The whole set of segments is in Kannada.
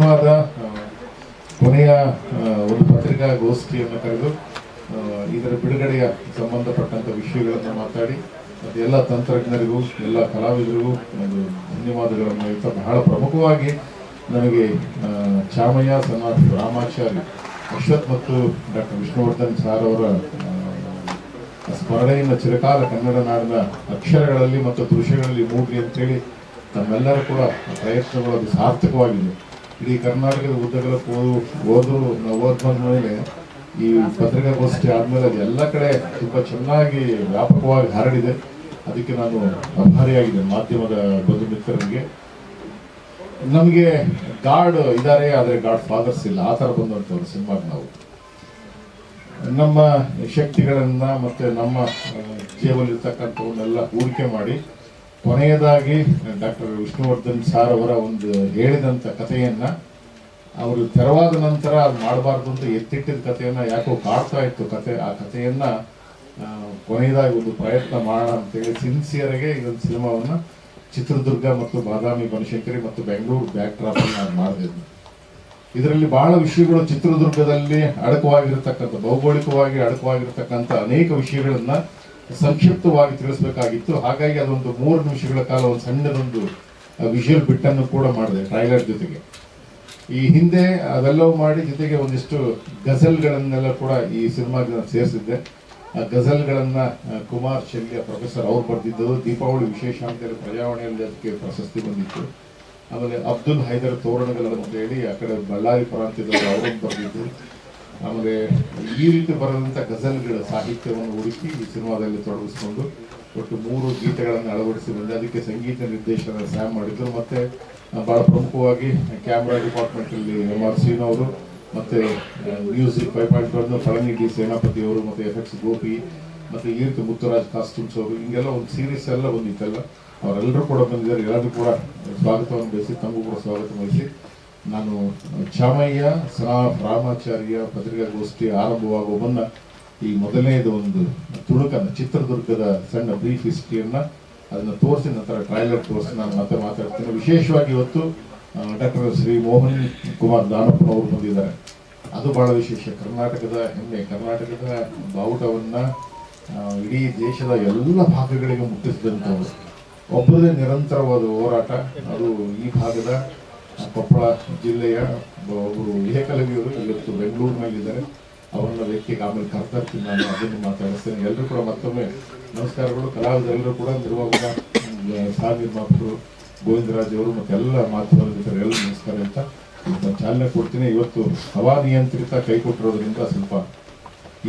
ಸಿನಿಮಾದ ಕೊನೆಯ ಒಂದು ಪತ್ರಿಕಾಗೋಷ್ಠಿಯನ್ನು ಕರೆದು ಇದರ ಬಿಡುಗಡೆಯ ಸಂಬಂಧಪಟ್ಟಂಥ ವಿಷಯಗಳನ್ನು ಮಾತಾಡಿ ಮತ್ತು ಎಲ್ಲ ತಂತ್ರಜ್ಞರಿಗೂ ಎಲ್ಲ ಕಲಾವಿದರಿಗೂ ಒಂದು ಧನ್ಯವಾದಗಳನ್ನು ಹೇಳ್ತಾ ಬಹಳ ಪ್ರಮುಖವಾಗಿ ನನಗೆ ಚಾಮಯ್ಯ ಸನಾಥ್ ರಾಮಾಚಾರ್ಯ ಅಶ್ವಥ್ ಮತ್ತು ಡಾಕ್ಟರ್ ವಿಷ್ಣುವರ್ಧನ್ ಸಾರ್ ಅವರ ಸ್ಮರಣೆಯಿಂದ ಚಿರಕಾಲ ಕನ್ನಡ ನಾಡಿನ ಅಕ್ಷರಗಳಲ್ಲಿ ಮತ್ತು ದೃಶ್ಯಗಳಲ್ಲಿ ಮೂಡಿ ಅಂತೇಳಿ ನಮ್ಮೆಲ್ಲರ ಕೂಡ ಪ್ರಯತ್ನಗಳು ಅದು ಸಾರ್ಥಕವಾಗಿದೆ. ಇಡೀ ಕರ್ನಾಟಕದ ಉದ್ದಗಲಕ್ಕೂ ಓದ್ ಬಂದ ಮೇಲೆ ಈ ಪತ್ರಿಕಾಗೋಷ್ಠಿ ಆದಮೇಲೆ ಅದು ಎಲ್ಲ ಕಡೆ ತುಂಬ ಚೆನ್ನಾಗಿ ವ್ಯಾಪಕವಾಗಿ ಹರಡಿದೆ. ಅದಕ್ಕೆ ನಾನು ಆಭಾರಿಯಾಗಿದ್ದೇನೆ ಮಾಧ್ಯಮದ ಬಂಧು ಮಿತ್ರರಿಗೆ. ನಮಗೆ ಗಾಡ್ ಇದ್ದಾರೆ, ಆದರೆ ಗಾಡ್ ಫಾದರ್ಸ್ ಇಲ್ಲ, ಆ ಥರ ಬಂದಂಥವ್ರು ಸಿನಿಮಾಗೆ ನಾವು ನಮ್ಮ ಶಕ್ತಿಗಳನ್ನು ಮತ್ತು ನಮ್ಮ ಜೇಬಲ್ಲಿರ್ತಕ್ಕಂಥವನ್ನೆಲ್ಲ ಹೂಡಿಕೆ ಮಾಡಿ ಕೊನೆಯದಾಗಿ ಡಾಕ್ಟರ್ ವಿಷ್ಣುವರ್ಧನ್ ಸಾರ್ ಅವರ ಒಂದು ಹೇಳಿದಂಥ ಕಥೆಯನ್ನು ಅವರು ತೆರವಾದ ನಂತರ ಅದು ಮಾಡಬಾರ್ದು ಅಂತ ಎತ್ತಿಟ್ಟಿದ ಕಥೆಯನ್ನು ಯಾಕೋ ಕಾಡ್ತಾ ಇತ್ತು ಕತೆ. ಆ ಕಥೆಯನ್ನು ಕೊನೆಯದಾಗಿ ಒಂದು ಪ್ರಯತ್ನ ಮಾಡೋಣ ಅಂತೇಳಿ ಸಿನ್ಸಿಯರ್ಗೆ ಇದೊಂದು ಸಿನಿಮಾವನ್ನು ಚಿತ್ರದುರ್ಗ ಮತ್ತು ಬಾದಾಮಿ ಬನಶಂಕರಿ ಮತ್ತು ಬೆಂಗಳೂರು ಬ್ಯಾಕ್ ಡ್ರಾಪ್ ನಾನು ಮಾಡಿದೆ. ಇದರಲ್ಲಿ ಬಹಳ ವಿಷಯಗಳು ಚಿತ್ರದುರ್ಗದಲ್ಲಿ ಅಡಕವಾಗಿರ್ತಕ್ಕಂಥ ಭೌಗೋಳಿಕವಾಗಿ ಅಡಕವಾಗಿರ್ತಕ್ಕಂಥ ಅನೇಕ ವಿಷಯಗಳನ್ನ ಸಂಕ್ಷಿಪ್ತವಾಗಿ ತಿಳಿಸಬೇಕಾಗಿತ್ತು. ಹಾಗಾಗಿ ಅದೊಂದು 3 ನಿಮಿಷಗಳ ಕಾಲ ಒಂದು ಸಣ್ಣದೊಂದು ವಿಷುವಲ್ ಬಿಟ್ಟನ್ನು ಕೂಡ ಮಾಡಿದೆ ಟ್ರೈಲರ್ ಜೊತೆಗೆ. ಈ ಹಿಂದೆ ಅವೆಲ್ಲವೂ ಮಾಡಿ ಜೊತೆಗೆ ಒಂದಿಷ್ಟು ಗಜಲ್ಗಳನ್ನೆಲ್ಲ ಕೂಡ ಈ ಸಿನಿಮಾಗೆ ಸೇರಿಸಿದ್ದೆ. ಆ ಗಜಲ್ಗಳನ್ನ ಕುಮಾರ್ ಶಲ್ಯ ಪ್ರೊಫೆಸರ್ ಅವ್ರು ಬರೆದಿದ್ದರು. ದೀಪಾವಳಿ ವಿಶೇಷ ಅಂತೇಳಿ ಪ್ರಜಾವಾಣಿಯಲ್ಲಿ ಅದಕ್ಕೆ ಪ್ರಶಸ್ತಿ ಬಂದಿತ್ತು. ಆಮೇಲೆ ಅಬ್ದುಲ್ ಹೈದರ್ ತೋರಣಗಳು ಅಂತ ಹೇಳಿ ಆ ಕಡೆ ಬಳ್ಳಾರಿ ಪ್ರಾಂತ್ಯದವರು ಅವರು ಬರೆದಿದ್ದು. ಆಮೇಲೆ ಈ ರೀತಿ ಬರೆದಂಥ ಗಜಲ್ಗಳ ಸಾಹಿತ್ಯವನ್ನು ಹುಡುಕಿ ಈ ಸಿನಿಮಾದಲ್ಲಿ ತೊಡಗಿಸ್ಕೊಂಡು ಒಟ್ಟು 3 ಗೀತೆಗಳನ್ನು ಅಳವಡಿಸಿ ಬಂದೆ. ಅದಕ್ಕೆ ಸಂಗೀತ ನಿರ್ದೇಶನ ಸ್ಯಾಮ್ ಮಾಡಿದ್ರು. ಮತ್ತೆ ಬಹಳ ಪ್ರಮುಖವಾಗಿ ಕ್ಯಾಮ್ರಾ ಡಿಪಾರ್ಟ್ಮೆಂಟಲ್ಲಿ MR ಶ್ರೀನು ಅವರು, ಮತ್ತು ಮ್ಯೂಸಿಕ್ 5.1 ಪಳನಿ ಡಿ ಸೇನಾಪತಿ ಅವರು, ಮತ್ತು FX ಗೋಪಿ, ಮತ್ತು ಈ ರೀತಿ ಮುತ್ತುರಾಜ್ ಕಾಸ್ಟ್ಯೂಮ್ಸ್ ಅವರು, ಹಿಂಗೆಲ್ಲ ಒಂದು ಸೀರೀಸ್ ಎಲ್ಲ ಬಂದಿತ್ತಲ್ಲ, ಅವರೆಲ್ಲರೂ ಕೂಡ ಬಂದಿದ್ದಾರೆ. ಎಲ್ಲರಿಗೂ ಕೂಡ ಸ್ವಾಗತವನ್ನು ಬಯಸಿ ತಮಗೂ ಕೂಡ ಸ್ವಾಗತ ಬಯಸಿ ನಾನು ಚಾಮಯ್ಯ ಸನಾಥ್ ರಾಮಾಚಾರ್ಯ ಪತ್ರಿಕಾಗೋಷ್ಠಿ ಆರಂಭವಾಗುವ ಮುನ್ನ ಈ ಮೊದಲನೇದು ಒಂದು ತುಣುಕನ್ನು ಚಿತ್ರದುರ್ಗದ ಸಣ್ಣ ಬ್ರೀಫ್ ಹಿಸ್ಟ್ರಿಯನ್ನು ಅದನ್ನು ತೋರಿಸಿ ನಂತರ ಟ್ರೈಲರ್ ತೋರಿಸಿ ನಾನು ಮತ್ತೆ ಮಾತಾಡ್ತೀನಿ. ವಿಶೇಷವಾಗಿ ಇವತ್ತು ಡಾಕ್ಟರ್ ಶ್ರೀ ಮೋಹನ್ ಕುಮಾರ್ ದಾನಪ್ಪನವರು ಬಂದಿದ್ದಾರೆ. ಅದು ಬಹಳ ವಿಶೇಷ. ಕರ್ನಾಟಕದ ಹೆಮ್ಮೆ, ಕರ್ನಾಟಕದ ಬಾವುಟವನ್ನು ಇಡೀ ದೇಶದ ಎಲ್ಲ ಭಾಗಗಳಿಗೆ ಮುಟ್ಟಿಸಿದಂಥವರು. ಒಬ್ಬರದೇ ನಿರಂತರವಾದ ಹೋರಾಟ. ಅದು ಈ ಭಾಗದ ಕೊಪ್ಪಳ ಜಿಲ್ಲೆಯ ಒಬ್ಬರು ಏಕಲವ್ಯರು ಇವತ್ತು ಬೆಂಗಳೂರಿನಲ್ಲಿದ್ದಾರೆ. ಅವರನ್ನ ವ್ಯಕ್ತಿಗೆ ಆಮೇಲೆ ಕರ್ತರ್ತೀನಿ, ನಾನು ಅದನ್ನು ಮಾತಾಡಿಸ್ತೇನೆ. ಎಲ್ಲರೂ ಕೂಡ ಮತ್ತೊಮ್ಮೆ ನಮಸ್ಕಾರಗಳು. ಕಲಾವಿದರೆಲ್ಲರೂ ಕೂಡ ನಿರ್ಮಾಪಕ ಸಹ ನಿರ್ಮಾಪಕರು ಗೋವಿಂದರಾಜ್ ಅವರು ಮತ್ತು ಎಲ್ಲ ಮಾಧ್ಯಮದ ಮಿತ್ರರು ಎಲ್ಲ ನಮಸ್ಕಾರ ಅಂತ ಚಾಲನೆ ಕೊಡ್ತೀನಿ. ಇವತ್ತು ಹವಾನಿಯಂತ್ರಿತ ಕೈ ಕೊಟ್ಟಿರೋದ್ರಿಂದ ಸ್ವಲ್ಪ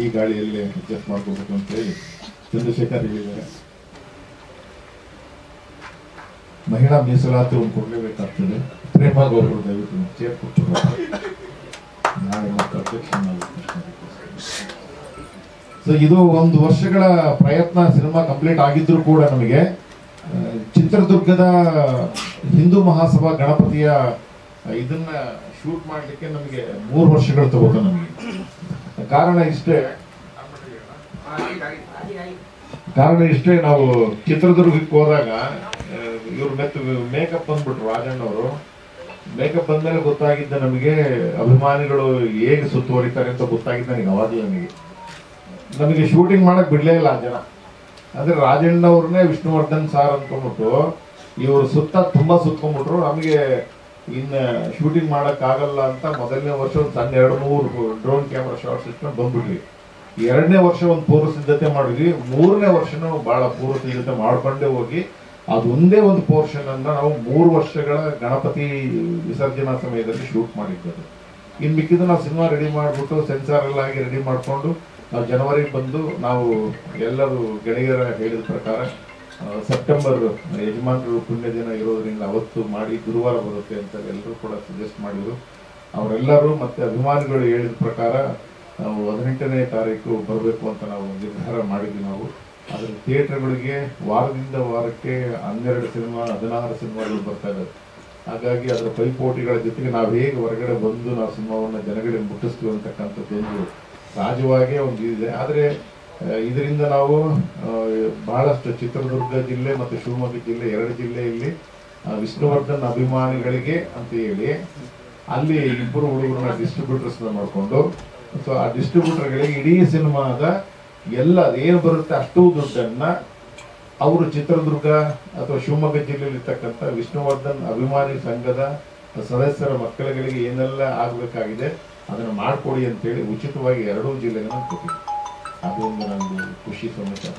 ಈ ಗಾಳಿಯಲ್ಲಿ ಅಡ್ಜಸ್ಟ್ ಮಾಡ್ಕೋಬೇಕು ಅಂತೇಳಿ ಚಂದ್ರಶೇಖರ್ ಹೇಳಿದ್ದಾರೆ. ಮಹಿಳಾ ಮೀಸಲಾತಿ ಒಂದು ಕೊಡಲೇಬೇಕಾಗ್ತದೆ. ಪ್ರೇಮ ಗೌರವ ದಯವಿಟ್ಟು ಚೇರ್ ಕೊಟ್ಟರು ನಾಳೆ ಮತ್ತು ಅಧ್ಯಕ್ಷ. ಸೊ ಇದು 1 ವರ್ಷಗಳ ಪ್ರಯತ್ನ ಸಿನಿಮಾ ಕಂಪ್ಲೀಟ್ ಆಗಿದ್ರು ಕೂಡ ನಮಗೆ ಚಿತ್ರದುರ್ಗದ ಹಿಂದೂ ಮಹಾಸಭಾ ಗಣಪತಿಯ ಇದನ್ನ ಶೂಟ್ ಮಾಡಲಿಕ್ಕೆ ನಮಗೆ 3 ವರ್ಷಗಳು ತಗೋದು. ನಮಗೆ ಕಾರಣ ಇಷ್ಟೇ, ನಾವು ಚಿತ್ರದುರ್ಗಕ್ಕೆ ಹೋದಾಗ ಇವ್ರು ಮೇಕಪ್ ಬಂದ್ಬಿಟ್ರು ರಾಜಣ್ಣವರು. ಮೇಕಪ್ ಬಂದ್ಮೇಲೆ ಗೊತ್ತಾಗಿದ್ದ ನಮಗೆ ಅಭಿಮಾನಿಗಳು ಹೇಗೆ ಸುತ್ತುವರಿತಾರೆ ಅಂತ ಗೊತ್ತಾಗಿದ್ದ ನನಗೆ. ಅವಾಗಲೇ ನಮಗೆ ಶೂಟಿಂಗ್ ಮಾಡಕ್ ಬಿಡ್ಲೇ ಇಲ್ಲ ಜನ. ಅಂದ್ರೆ ರಾಜಣ್ಣವ್ರನ್ನೇ ವಿಷ್ಣುವರ್ಧನ್ ಸಾರ್ ಅನ್ಕೊಂಡ್ಬಿಟ್ಟು ಇವರು ತುಂಬಾ ಸುತ್ಕೊಂಡ್ಬಿಟ್ರು. ನಮಗೆ ಇನ್ನು ಶೂಟಿಂಗ್ ಮಾಡಕ್ ಆಗಲ್ಲ ಅಂತ ಮೊದಲನೇ ವರ್ಷ ಒಂದು ಸಣ್ಣ 2-3 ಡ್ರೋನ್ ಕ್ಯಾಮ್ರಾ ಶಾರ್ಟ್ಸ್ ಇಟ್ಕೊಂಡು ಬಂದ್ಬಿಟ್ವಿ. 2ನೇ ವರ್ಷ ಒಂದು ಪೂರ್ವ ಸಿದ್ಧತೆ ಮಾಡಿದ್ವಿ. 3ನೇ ವರ್ಷನೂ ಬಹಳ ಪೂರ್ವ ಸಿದ್ಧತೆ ಮಾಡ್ಕೊಂಡೇ ಹೋಗಿ ಅದೊಂದೇ ಒಂದು ಪೋರ್ಷನ್ ಅನ್ನ ನಾವು 3 ವರ್ಷಗಳ ಗಣಪತಿ ವಿಸರ್ಜನಾ ಸಮಯದಲ್ಲಿ ಶೂಟ್ ಮಾಡಿದ್ದೇವೆ. ಇನ್ನು ಮಿಕ್ಕಿದ್ದು ನಾವು ಸಿನಿಮಾ ರೆಡಿ ಮಾಡಿಬಿಟ್ಟು ಸೆನ್ಸಾರ್ ಎಲ್ಲ ಆಗಿ ರೆಡಿ ಮಾಡಿಕೊಂಡು ನಾವು ಜನವರಿಗೆ ಬಂದು ನಾವು ಎಲ್ಲರೂ ಗೆಳೆಯರ ಹೇಳಿದ ಪ್ರಕಾರ ಸೆಪ್ಟೆಂಬರ್ ಯಜಮಾನರು ಪುಣ್ಯ ದಿನ ಇರೋದ್ರಿಂದ ಅವತ್ತು ಮಾಡಿ ಗುರುವಾರ ಬರುತ್ತೆ ಅಂತ ಎಲ್ಲರೂ ಕೂಡ ಸಜೆಸ್ಟ್ ಮಾಡಿದರು. ಅವರೆಲ್ಲರೂ ಮತ್ತೆ ಅಭಿಮಾನಿಗಳು ಹೇಳಿದ ಪ್ರಕಾರ ನಾವು 18ನೇ ತಾರೀಕು ಬರಬೇಕು ಅಂತ ನಾವು ನಿರ್ಧಾರ ಮಾಡಿದ್ವಿ. ನಾವು ಅದರ ಥಿಯೇಟರ್ಗಳಿಗೆ ವಾರದಿಂದ ವಾರಕ್ಕೆ 12 ಸಿನಿಮಾ 16 ಸಿನಿಮಾಗಳು ಬರ್ತಾ ಇದ್ದಾರೆ. ಹಾಗಾಗಿ ಅದರ ಪೈಪೋಟಿಗಳ ಜೊತೆಗೆ ನಾವು ಹೇಗೆ ಹೊರಗಡೆ ಬಂದು ನಾವು ಸಿನಿಮಾವನ್ನು ಜನಗಳಿಗೆ ಮುಟ್ಟಿಸ್ತೀವಿ ಅಂತಕ್ಕಂಥದ್ದೊಂದು ಸಹಜವಾಗೇ ಒಂದು ಇದೆ. ಆದರೆ ಇದರಿಂದ ನಾವು ಬಹಳಷ್ಟು ಚಿತ್ರದುರ್ಗ ಜಿಲ್ಲೆ ಮತ್ತು ಶಿವಮೊಗ್ಗ ಜಿಲ್ಲೆ 2 ಜಿಲ್ಲೆಯಲ್ಲಿ ವಿಷ್ಣುವರ್ಧನ್ ಅಭಿಮಾನಿಗಳಿಗೆ ಅಂತ ಹೇಳಿ ಅಲ್ಲಿ ಇಬ್ಬರು ಹುಡುಗರನ್ನ ಡಿಸ್ಟ್ರಿಬ್ಯೂಟರ್ಸ್ ಮಾಡಿಕೊಂಡು, ಸೊ ಆ ಡಿಸ್ಟ್ರಿಬ್ಯೂಟರ್ಗಳಿಗೆ ಇಡೀ ಸಿನಿಮಾದ ಎಲ್ಲ ಏನು ಬರುತ್ತೆ ಅಷ್ಟು ದುಡ್ಡನ್ನ ಅವರು ಚಿತ್ರದುರ್ಗ ಅಥವಾ ಶಿವಮೊಗ್ಗ ಜಿಲ್ಲೆಯಲ್ಲಿ ಇರ್ತಕ್ಕಂಥ ವಿಷ್ಣುವರ್ಧನ್ ಅಭಿಮಾನಿ ಸಂಘದ ಸದಸ್ಯರ ಮಕ್ಕಳುಗಳಿಗೆ ಏನೆಲ್ಲ ಆಗಬೇಕಾಗಿದೆ ಅದನ್ನು ಮಾಡಿಕೊಡಿ ಅಂತೇಳಿ ಉಚಿತವಾಗಿ 2 ಜಿಲ್ಲೆಗಳನ್ನು ಕೊಟ್ಟಿದ್ದೆ. ಅದೊಂದು ನನಗೆ ಖುಷಿ ಸಮಾಚಾರ.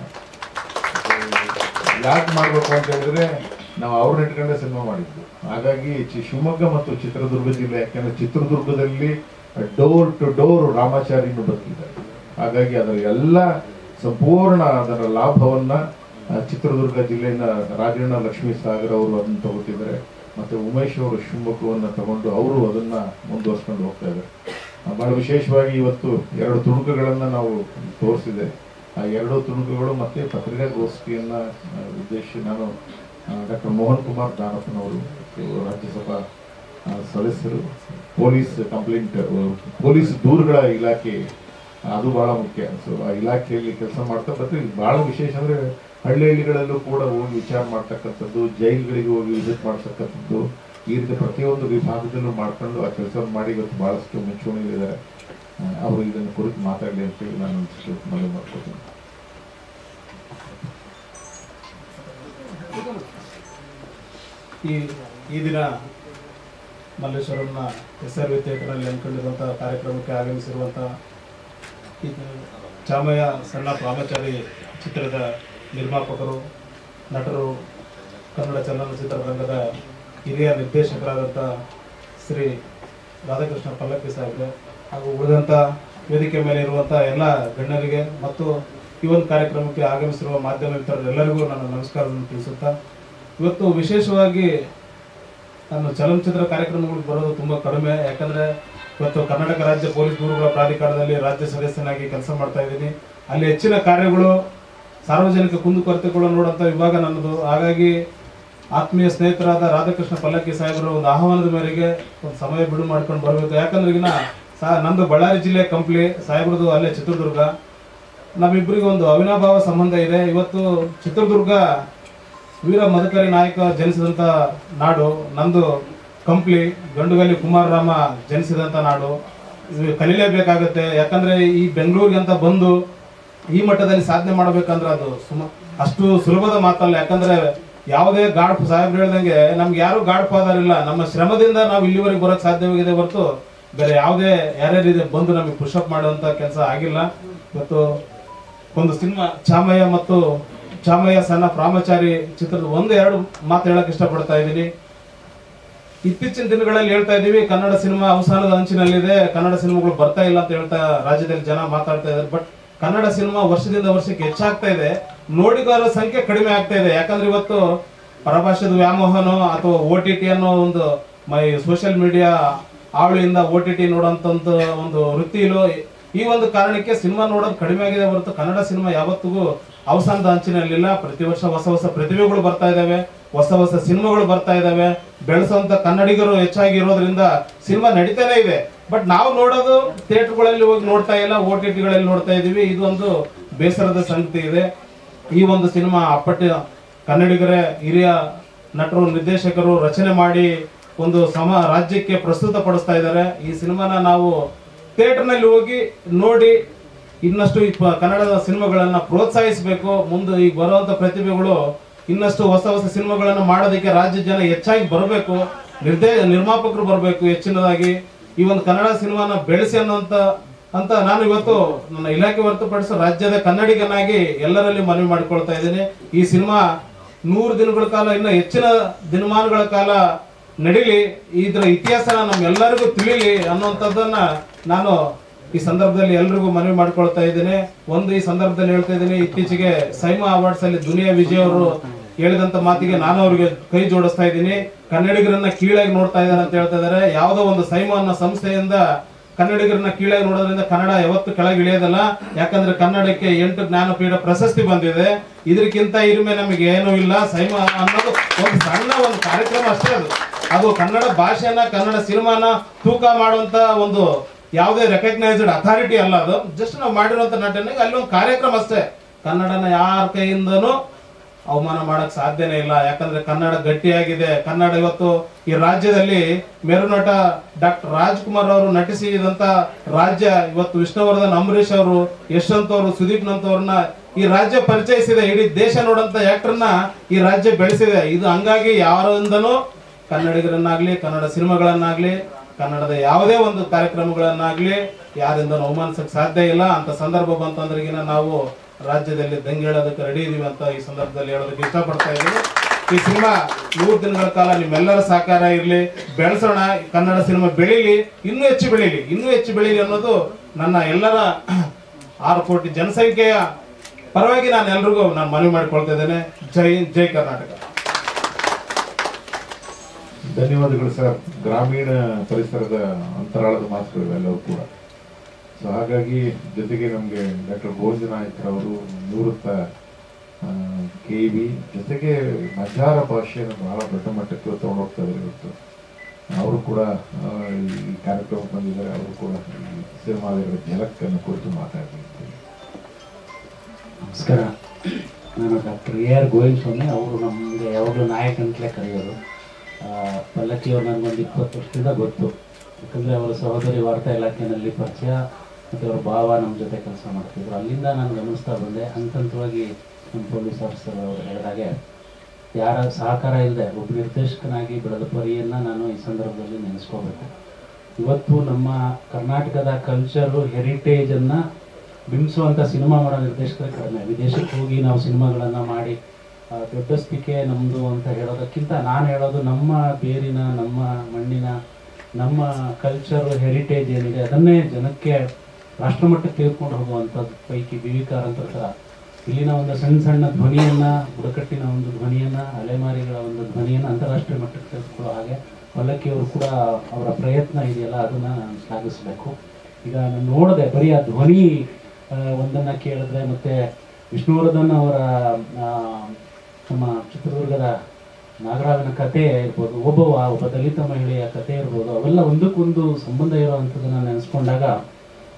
ಯಾಕೆ ಮಾಡಬೇಕು ಅಂತ ಹೇಳಿದ್ರೆ ನಾವು ಅವ್ರನ್ನ ಇಟ್ಕೊಂಡೆ ಸಿನಿಮಾ ಮಾಡಿದ್ವಿ. ಹಾಗಾಗಿ ಶಿವಮೊಗ್ಗ ಮತ್ತು ಚಿತ್ರದುರ್ಗ ಜಿಲ್ಲೆ, ಯಾಕೆಂದ್ರೆ ಚಿತ್ರದುರ್ಗದಲ್ಲಿ ಡೋರ್ ಟು ಡೋರ್ ರಾಮಾಚಾರಿಯನ್ನು ಬರ್ತಿದ್ದಾರೆ. ಹಾಗಾಗಿ ಅದರ ಎಲ್ಲ ಸಂಪೂರ್ಣ ಅದರ ಲಾಭವನ್ನ ಚಿತ್ರದುರ್ಗ ಜಿಲ್ಲೆಯ ರಾಜಣ್ಣ ಲಕ್ಷ್ಮೀ ಸಾಗರ್ ಅವರು ಅದನ್ನು ತಗೋತಿದ್ದಾರೆ. ಮತ್ತೆ ಉಮೇಶ್ ಅವರು ಶಿವಮೊಗ್ಗವನ್ನು ತಗೊಂಡು ಅವರು ಅದನ್ನ ಮುಂದುವರ್ಸ್ಕೊಂಡು ಹೋಗ್ತಾ ಇದ್ದಾರೆ. ಬಹಳ ವಿಶೇಷವಾಗಿ ಇವತ್ತು 2 ತುಣುಕುಗಳನ್ನ ನಾವು ತೋರಿಸಿದೆ. ಆ 2 ತುಣುಕುಗಳು ಮತ್ತೆ ಪತ್ರಿಕಾಗೋಷ್ಠಿಯನ್ನ ಉದ್ದೇಶಿಸಿ ನಾನು ಡಾಕ್ಟರ್ ಮೋಹನ್ ಕುಮಾರ್ ದಾನಪ್ಪನವರು, ರಾಜ್ಯಸಭಾ ಸದಸ್ಯರು, ಪೊಲೀಸ್ ದೂರುಗಳ ಇಲಾಖೆ, ಅದು ಬಹಳ ಮುಖ್ಯ. ಸೊ ಆ ಇಲಾಖೆಯಲ್ಲಿ ಕೆಲಸ ಮಾಡ್ತಾ ಬರ್ತೀವಿ. ಬಹಳ ವಿಶೇಷ ಅಂದ್ರೆ ಹಳ್ಳಿಗಳಲ್ಲೂ ಕೂಡ ಹೋಗಿ ವಿಚಾರ ಮಾಡ್ತಕ್ಕಂಥದ್ದು, ಜೈಲ್ಗಳಿಗೆ ಹೋಗಿ ವಿಸಿಟ್ ಮಾಡ್ತಕ್ಕಂಥದ್ದು, ಈ ರೀತಿ ಪ್ರತಿಯೊಂದು ವಿಭಾಗದಲ್ಲೂ ಮಾಡ್ಕೊಂಡು ಆ ಕೆಲಸ ಮಾಡಿ ಇವತ್ತು ಬಹಳಷ್ಟು ಮೆಚ್ಚುಗೆಗಳಿದ್ದಾರೆ. ಅವರು ಇದನ್ನು ಕುರಿತು ಮಾತಾಡಲಿ ಅಂತೇಳಿ ನಾನು ಮನವಿ ಮಾಡ್ಕೊತೀನಿ. ಈ ದಿನ ಮಲ್ಲೇಶ್ವರಂನ SRV ಥಿಯೇಟರ್ನಲ್ಲಿ ಹಮ್ಮಿಕೊಂಡಿರುವಂತಹ ಕಾರ್ಯಕ್ರಮಕ್ಕೆ ಆಗಮಿಸಿರುವಂತಹ ಚಾಮಯ್ಯ ಸಣ್ಣ ಪ್ರಾಮಾಚಾರಿ ಚಿತ್ರದ ನಿರ್ಮಾಪಕರು, ನಟರು, ಕನ್ನಡ ಚಲನಚಿತ್ರರಂಗದ ಹಿರಿಯ ನಿರ್ದೇಶಕರಾದಂಥ ಶ್ರೀ ರಾಧಾಕೃಷ್ಣ ಪಲ್ಲಕ್ಕಿ ಸಾಹೇಬ್ರೆ ಹಾಗೂ ಉಳಿದಂಥ ವೇದಿಕೆ ಮೇಲೆ ಇರುವಂಥ ಎಲ್ಲ ಗಣ್ಯರಿಗೆ ಮತ್ತು ಈ ಒಂದು ಕಾರ್ಯಕ್ರಮಕ್ಕೆ ಆಗಮಿಸಿರುವ ಮಾಧ್ಯಮ ಮಿತ್ರರೆಲ್ಲರಿಗೂ ನಾನು ನಮಸ್ಕಾರವನ್ನು ತಿಳಿಸುತ್ತಾ, ಇವತ್ತು ವಿಶೇಷವಾಗಿ ನಾನು ಚಲನಚಿತ್ರ ಕಾರ್ಯಕ್ರಮಗಳಿಗೆ ಬರೋದು ತುಂಬ ಕಡಿಮೆ. ಯಾಕಂದರೆ ಇವತ್ತು ಕರ್ನಾಟಕ ರಾಜ್ಯ ಪೊಲೀಸ್ ದೂರುಗಳ ಪ್ರಾಧಿಕಾರದಲ್ಲಿ ರಾಜ್ಯ ಸದಸ್ಯನಾಗಿ ಕೆಲಸ ಮಾಡ್ತಾ ಇದ್ದೀನಿ. ಅಲ್ಲಿ ಹೆಚ್ಚಿನ ಕಾರ್ಯಗಳು ಸಾರ್ವಜನಿಕ ಕುಂದುಕೊರತೆಗಳು ನೋಡುವಂಥ ವಿಭಾಗ ನನ್ನದು. ಹಾಗಾಗಿ ಆತ್ಮೀಯ ಸ್ನೇಹಿತರಾದ ರಾಧಾಕೃಷ್ಣ ಪಲ್ಲಕ್ಕಿ ಸಾಹೇಬರ ಒಂದು ಆಹ್ವಾನದ ಮೇರೆಗೆ ಒಂದು ಸಮಯ ಬಿಡು ಮಾಡ್ಕೊಂಡು ಬರಬೇಕು. ಯಾಕಂದ್ರೆ ಈಗಿನ ನಂದು ಬಳ್ಳಾರಿ ಜಿಲ್ಲೆ ಕಂಪ್ಲಿ, ಸಾಹೇಬ್ರದು ಅಲ್ಲೇ ಚಿತ್ರದುರ್ಗ. ನಮ್ಮಿಬ್ಬರಿಗೆ ಒಂದು ಅವಿನಾಭಾವ ಸಂಬಂಧ ಇದೆ. ಇವತ್ತು ಚಿತ್ರದುರ್ಗ ವೀರ ಮದಕರಿ ನಾಯಕ ಜನಿಸಿದಂಥ ನಾಡು, ನಂದು ಕಂಪ್ಲಿ ಗಂಡುಗಲಿ ಕುಮಾರರಾಮ ಜನಿಸಿದಂಥ ನಾಡು. ಕಲೀಲೇಬೇಕಾಗತ್ತೆ. ಯಾಕಂದ್ರೆ ಈ ಬೆಂಗಳೂರಿಗೆ ಅಂತ ಬಂದು ಈ ಮಟ್ಟದಲ್ಲಿ ಸಾಧನೆ ಮಾಡಬೇಕಂದ್ರೆ ಅದು ಅಷ್ಟು ಸುಲಭದ ಮಾತಲ್ಲ. ಯಾಕಂದ್ರೆ ಯಾವುದೇ ಗಾಡ್ ಸಾಹೇಬ್ರು ಹೇಳ್ದಂಗೆ ನಮ್ಗೆ ಯಾರು ಗಾಡ್ ಫಾದರ್ ಇಲ್ಲ. ನಮ್ಮ ಶ್ರಮದಿಂದ ನಾವು ಇಲ್ಲಿವರೆಗೆ ಬರೋಕ್ಕೆ ಸಾಧ್ಯವಾಗಿದೆ ಹೊರತು ಬೇರೆ ಯಾವುದೇ ಯಾರ್ಯಾರಿದೆ ಬಂದು ನಮಗೆ ಪುಷಪ್ ಮಾಡುವಂತ ಕೆಲಸ ಆಗಿಲ್ಲ. ಇವತ್ತು ಒಂದು ಸಿನಿಮಾ ಚಾಮಯ್ಯ ಸಣ್ಣ ಪ್ರಾಮಾಚಾರಿ ಚಿತ್ರದ 1-2 ಮಾತು ಹೇಳಕ್ ಇಷ್ಟಪಡ್ತಾ ಇದ್ದೀನಿ. ಇತ್ತೀಚಿನ ದಿನಗಳಲ್ಲಿ ಹೇಳ್ತಾ ಇದೀವಿ ಕನ್ನಡ ಸಿನಿಮಾ ಅವಸಾನದ ಅಂಚಿನಲ್ಲಿದೆ, ಕನ್ನಡ ಸಿನಿಮಾಗಳು ಬರ್ತಾ ಇಲ್ಲ ಅಂತ ಹೇಳ್ತಾ ರಾಜ್ಯದಲ್ಲಿ ಜನ ಮಾತಾಡ್ತಾ ಇದ್ದಾರೆ. ಬಟ್ ಕನ್ನಡ ಸಿನಿಮಾ ವರ್ಷದಿಂದ ವರ್ಷಕ್ಕೆ ಹೆಚ್ಚಾಗ್ತಾ ಇದೆ, ನೋಡಿದವರ ಸಂಖ್ಯೆ ಕಡಿಮೆ ಆಗ್ತಾ ಇದೆ. ಯಾಕಂದ್ರೆ ಇವತ್ತು ಪರಭಾಷೆದ ವ್ಯಾಮೋಹನೋ ಅಥವಾ OTT ಅನ್ನೋ ಒಂದು ಸೋಷಿಯಲ್ ಮೀಡಿಯಾ ಆವಳಿಯಿಂದ OTT ನೋಡೋಂತ ಒಂದು ವೃತ್ತಿಲೋ ಈ ಒಂದು ಕಾರಣಕ್ಕೆ ಸಿನಿಮಾ ನೋಡೋದು ಕಡಿಮೆ ಆಗಿದೆ ಹೊರತು ಕನ್ನಡ ಸಿನಿಮಾ ಯಾವತ್ತಿಗೂ ಅವಸಾನದ ಅಂಚಿನಲ್ಲಿಲ್ಲ. ಪ್ರತಿ ವರ್ಷ ಹೊಸ ಪ್ರತಿಭೆಗಳು ಬರ್ತಾ ಇದಾವೆ, ಹೊಸ ಸಿನಿಮಾಗಳು ಬರ್ತಾ ಇದಾವೆ. ಬೆಳೆಸುವಂತ ಕನ್ನಡಿಗರು ಹೆಚ್ಚಾಗಿ ಇರೋದ್ರಿಂದ ಸಿನಿಮಾ ನಡೀತಾನೆ ಇದೆ. ಬಟ್ ನಾವು ನೋಡೋದು ಥಿಯೇಟರ್ಗಳಲ್ಲಿ ಹೋಗಿ ನೋಡ್ತಾ ಇಲ್ಲ, OTTಗಳಲ್ಲಿ ನೋಡ್ತಾ ಇದೀವಿ. ಇದೊಂದು ಬೇಸರದ ಸಂಗತಿ ಇದೆ. ಈ ಒಂದು ಸಿನಿಮಾ ಅಪ್ಪಟ್ಟ ಕನ್ನಡಿಗರೇ ಹಿರಿಯ ನಟರು ನಿರ್ದೇಶಕರು ರಚನೆ ಮಾಡಿ ಒಂದು ರಾಜ್ಯಕ್ಕೆ ಪ್ರಸ್ತುತ ಪಡಿಸ್ತಾ ಇದ್ದಾರೆ. ಈ ಸಿನಿಮಾನ ನಾವು ಥಿಯೇಟರ್ನಲ್ಲಿ ಹೋಗಿ ನೋಡಿ ಇನ್ನಷ್ಟು ಕನ್ನಡದ ಸಿನಿಮಾಗಳನ್ನ ಪ್ರೋತ್ಸಾಹಿಸಬೇಕು. ಮುಂದೆ ಈಗ ಬರುವಂತ ಪ್ರತಿಭೆಗಳು ಇನ್ನಷ್ಟು ಹೊಸ ಸಿನಿಮಾಗಳನ್ನ ಮಾಡೋದಕ್ಕೆ ರಾಜ್ಯ ಜನ ಹೆಚ್ಚಾಗಿ ಬರಬೇಕು, ನಿರ್ಮಾಪಕರು ಬರಬೇಕು ಹೆಚ್ಚಿನದಾಗಿ. ಈ ಒಂದು ಕನ್ನಡ ಸಿನಿಮಾನ ಬೆಳೆಸಿ ಅಂತ ನಾನು ಇವತ್ತು ನನ್ನ ಇಲಾಖೆ ಹೊರತುಪಡಿಸಿ ರಾಜ್ಯದ ಕನ್ನಡಿಗನಾಗಿ ಎಲ್ಲರಲ್ಲಿ ಮನವಿ ಮಾಡಿಕೊಳ್ತಾ ಇದ್ದೀನಿ. ಈ ಸಿನಿಮಾ 100 ದಿನಗಳ ಕಾಲ, ಇನ್ನು ಹೆಚ್ಚಿನ ದಿನಮಾನಗಳ ಕಾಲ ನಡೀಲಿ, ಇದರ ಇತಿಹಾಸ ನಮ್ಗೆಲ್ಲರಿಗೂ ತಿಳಿಲಿ ಅನ್ನುವಂಥದ್ದನ್ನ ನಾನು ಈ ಸಂದರ್ಭದಲ್ಲಿ ಎಲ್ರಿಗೂ ಮನವಿ ಮಾಡ್ಕೊಳ್ತಾ ಇದ್ದೇನೆ. ಈ ಸಂದರ್ಭದಲ್ಲಿ ಹೇಳ್ತಾ ಇದ್ದೀನಿ, ಇತ್ತೀಚೆಗೆ ಸೈಮಾ ಅವಾರ್ಡ್ಸ್ ಅಲ್ಲಿ ದುನಿಯಾ ವಿಜಯ್ ಅವರು ಹೇಳಿದಂತ ಮಾತಿಗೆ ನಾನು ಅವ್ರಿಗೆ ಕೈ ಜೋಡಿಸ್ತಾ ಇದ್ದೀನಿ. ಕನ್ನಡಿಗರನ್ನ ಕೀಳಾಗಿ ನೋಡ್ತಾ ಇದ್ದಾರೆ ಅಂತ ಹೇಳ್ತಾ ಇದ್ದಾರೆ. ಯಾವುದೋ ಒಂದು ಸೈಮಾ ಅನ್ನೋ ಸಂಸ್ಥೆಯಿಂದ ಕನ್ನಡಿಗರನ್ನ ಕೀಳಾಗಿ ನೋಡೋದ್ರಿಂದ ಕನ್ನಡ ಯಾವತ್ತು ಕೆಳಗೆ ಇಳಿಯೋದಲ್ಲ. ಯಾಕಂದ್ರೆ ಕನ್ನಡಕ್ಕೆ 8 ಜ್ಞಾನಪೀಠ ಪ್ರಶಸ್ತಿ ಬಂದಿದೆ. ಇದಕ್ಕಿಂತ ಇರಿಮೆ ನಮಗೆ ಏನೂ ಇಲ್ಲ. ಸೈಮಾ ಅನ್ನೋದು ಒಂದು ಸಣ್ಣ ಒಂದು ಕಾರ್ಯಕ್ರಮ ಅಷ್ಟೇ. ಅದು ಕನ್ನಡ ಭಾಷೆನ, ಕನ್ನಡ ಸಿನಿಮಾನ ತೂಕ ಮಾಡುವಂತ ಒಂದು ಯಾವುದೇ ರೆಕಗ್ನೈಸ್ಡ್ ಅಥಾರಿಟಿ ಅಲ್ಲ. ಅದು ಜಸ್ಟ್ ನಾವು ಮಾಡಿರುವಂತ ನಟನೆಗೆ ಅಲ್ಲಿ ಒಂದು ಕಾರ್ಯಕ್ರಮ ಅಷ್ಟೇ. ಕನ್ನಡನ ಯಾರ ಕೈಯಿಂದನೂ ಅವಮಾನ ಮಾಡಕ್ ಸಾಧ್ಯನೇ ಇಲ್ಲ. ಯಾಕಂದ್ರೆ ಕನ್ನಡ ಗಟ್ಟಿಯಾಗಿದೆ. ಕನ್ನಡ ಇವತ್ತು ಈ ರಾಜ್ಯದಲ್ಲಿ ಮೇರುನಟ ಡಾಕ್ಟರ್ ರಾಜ್ಕುಮಾರ್ ಅವರು ನಟಿಸಿದಂತ ರಾಜ್ಯ ಇವತ್ತು ವಿಷ್ಣುವರ್ಧನ್, ಅಂಬರೀಷ್ ಅವರು, ಯಶವಂತ್ ಅವರು, ಸುದೀಪ್ ನಂತವ್ರನ್ನ ಈ ರಾಜ್ಯ ಪರಿಚಯಿಸಿದೆ. ಇಡೀ ದೇಶ ನೋಡಂತ ಆಕ್ಟರ್ನ ಈ ರಾಜ್ಯ ಬೆಳೆಸಿದೆ. ಇದು ಹಂಗಾಗಿ ಯಾರಿಂದನೂ ಕನ್ನಡಿಗರನ್ನಾಗ್ಲಿ, ಕನ್ನಡ ಸಿನಿಮಾಗಳನ್ನಾಗ್ಲಿ, ಕನ್ನಡದ ಯಾವುದೇ ಒಂದು ಕಾರ್ಯಕ್ರಮಗಳನ್ನಾಗ್ಲಿ ಯಾರಿಂದ ಅವಮಾನಿಸಕ್ ಸಾಧ್ಯ ಇಲ್ಲ. ಅಂತ ಸಂದರ್ಭ ಬಂತಂದ್ರೆಗಿನ ನಾವು ರಾಜ್ಯದಲ್ಲಿ ದಂಗೆಳೋದಕ್ಕೆ ರೆಡಿ ಇದೀವಿ ಅಂತ ಈ ಸಂದರ್ಭದಲ್ಲಿ ಹೇಳೋದಕ್ಕೆ ಇಷ್ಟಪಡ್ತಾ ಇದ್ದೀವಿ. ಈ ಸಿನಿಮಾ 100 ದಿನಗಳ ಕಾಲ ನಿಮ್ಮೆಲ್ಲರ ಸಹಕಾರ ಇರಲಿ, ಬೆಳೆಸೋಣ. ಕನ್ನಡ ಸಿನಿಮಾ ಬೆಳೀಲಿ, ಇನ್ನೂ ಹೆಚ್ಚು ಬೆಳೀಲಿ ಅನ್ನೋದು ನನ್ನ ಎಲ್ಲರ 6 ಕೋಟಿ ಜನಸಂಖ್ಯೆಯ ಪರವಾಗಿ ನಾನು ಎಲ್ರಿಗೂ ಮನವಿ ಮಾಡಿಕೊಳ್ತಾ ಇದ್ದೇನೆ. ಜೈ ಕರ್ನಾಟಕ. ಧನ್ಯವಾದಗಳು ಸರ್. ಗ್ರಾಮೀಣ ಪರಿಸರದ ಅಂತರಾಳದ ಮಾತುಗಳು ಎಲ್ಲವೂ ಕೂಡ. ಸೊ ಹಾಗಾಗಿ ಜೊತೆಗೆ ನಮಗೆ ಡಾಕ್ಟರ್ ಭೋಜನಾಯ್ಕರವರು ನಿವೃತ್ತ KV, ಜೊತೆಗೆ ಮಜಾರ ಭಾಷೆಯನ್ನು ಬಹಳ ದೊಡ್ಡ ಮಟ್ಟಕ್ಕೆ ತಗೊಂಡೋಗ್ತಾ ಇದ್ದಾರೆ ಇವತ್ತು. ಅವರು ಕೂಡ ಈ ಕಾರ್ಯಕ್ರಮಕ್ಕೆ ಬಂದಿದ್ದಾರೆ. ಅವರು ಕೂಡ ಸಿನಿಮಾದ ಝಲಕ್ಕನ್ನು ಕುರಿತು ಮಾತಾಡ್ತಿದ್ದಾರೆ. ನಮಸ್ಕಾರ, ನಾನು ಡಾಕ್ಟರ್ AR ಗೋವಿಂದಸ್ವಾಮಿ. ಅವರು ನಮಗೆ ಯಾವಾಗಲೂ ನಾಯಕ ಅಂತಲೇ ಕರೆಯೋರು. ಪಲ್ಲಕ್ಕಿಯವರು ನನಗೊಂದು 20 ವರ್ಷದಿಂದ ಗೊತ್ತು. ಯಾಕಂದರೆ ಅವರ ಸಹೋದರಿ ವಾರ್ತಾ ಇಲಾಖೆಯಲ್ಲಿ ಪರಿಚಯ ಮತ್ತು ಅವರ ಭಾವ ನಮ್ಮ ಜೊತೆ ಕೆಲಸ ಮಾಡ್ತಿದ್ರು. ಅಲ್ಲಿಂದ ನಾನು ಗಮನಿಸ್ತಾ ಬಂದೆ. ಹಂತವಾಗಿ ನಮ್ಮ ಪೊಲೀಸ್ ಆಫೀಸರ್ ಅವರು ಹೇಳಿದಾಗೆ ಯಾರ ಸಹಕಾರ ಇಲ್ಲದೆ ಒಬ್ಬ ನಿರ್ದೇಶಕನಾಗಿ ಬೆಳೆದ ಪರಿಯನ್ನು ನಾನು ಈ ಸಂದರ್ಭದಲ್ಲಿ ನೆನೆಸ್ಕೋಬೇಕು. ಇವತ್ತು ನಮ್ಮ ಕರ್ನಾಟಕದ ಕಲ್ಚರು, ಹೆರಿಟೇಜನ್ನು ಬಿಂಬಿಸುವಂಥ ಸಿನಿಮಾ ಮಾಡೋ ನಿರ್ದೇಶಕರೇ ಕಡಿಮೆ. ವಿದೇಶಕ್ಕೆ ಹೋಗಿ ನಾವು ಸಿನಿಮಾಗಳನ್ನು ಮಾಡಿ ದೊಡ್ಡಸ್ತಿಕೆ ನಮ್ಮದು ಅಂತ ಹೇಳೋದಕ್ಕಿಂತ ನಾನು ಹೇಳೋದು ನಮ್ಮ ಬೇರಿನ, ನಮ್ಮ ಮಣ್ಣಿನ, ನಮ್ಮ ಕಲ್ಚರು, ಹೆರಿಟೇಜ್ ಏನಿದೆ ಅದನ್ನೇ ಜನಕ್ಕೆ ರಾಷ್ಟ್ರಮಟ್ಟಕ್ಕೆ ತೆಗೆದುಕೊಂಡು ಹೋಗುವಂಥದ್ದು ಪೈಕಿ BV ಕಾರಂತರ ಥರ ಇಲ್ಲಿನ ಒಂದು ಸಣ್ಣ ಸಣ್ಣ ಧ್ವನಿಯನ್ನು, ಬುಡಕಟ್ಟಿನ ಒಂದು ಧ್ವನಿಯನ್ನು, ಅಲೆಮಾರಿಗಳ ಒಂದು ಧ್ವನಿಯನ್ನು ಅಂತಾರಾಷ್ಟ್ರೀಯ ಮಟ್ಟಕ್ಕೆ ತೆಗೆದುಕೊಳ್ಳೋ ಹಾಗೆ ಪಲ್ಲಕ್ಕಿಯವರು ಕೂಡ ಅವರ ಪ್ರಯತ್ನ ಇದೆಯಲ್ಲ ಅದನ್ನು ನಾನು ಶ್ಲಾಘಿಸಬೇಕು. ಈಗ ನಾನು ನೋಡಿದೆ, ಬರೀ ಆ ಧ್ವನಿ ಒಂದನ್ನು ಕೇಳಿದ್ರೆ, ಮತ್ತು ವಿಷ್ಣುವರ್ಧನ್ ಅವರ ನಮ್ಮ ಚಿತ್ರದುರ್ಗದ ನಾಗರಾಜನ ಕಥೆ ಇರ್ಬೋದು, ಒಬ್ಬ ದಲಿತ ಮಹಿಳೆಯ ಕಥೆ ಇರ್ಬೋದು, ಅವೆಲ್ಲ ಒಂದಕ್ಕೊಂದು ಸಂಬಂಧ ಇರೋವಂಥದ್ದನ್ನು ನೆನೆಸ್ಕೊಂಡಾಗ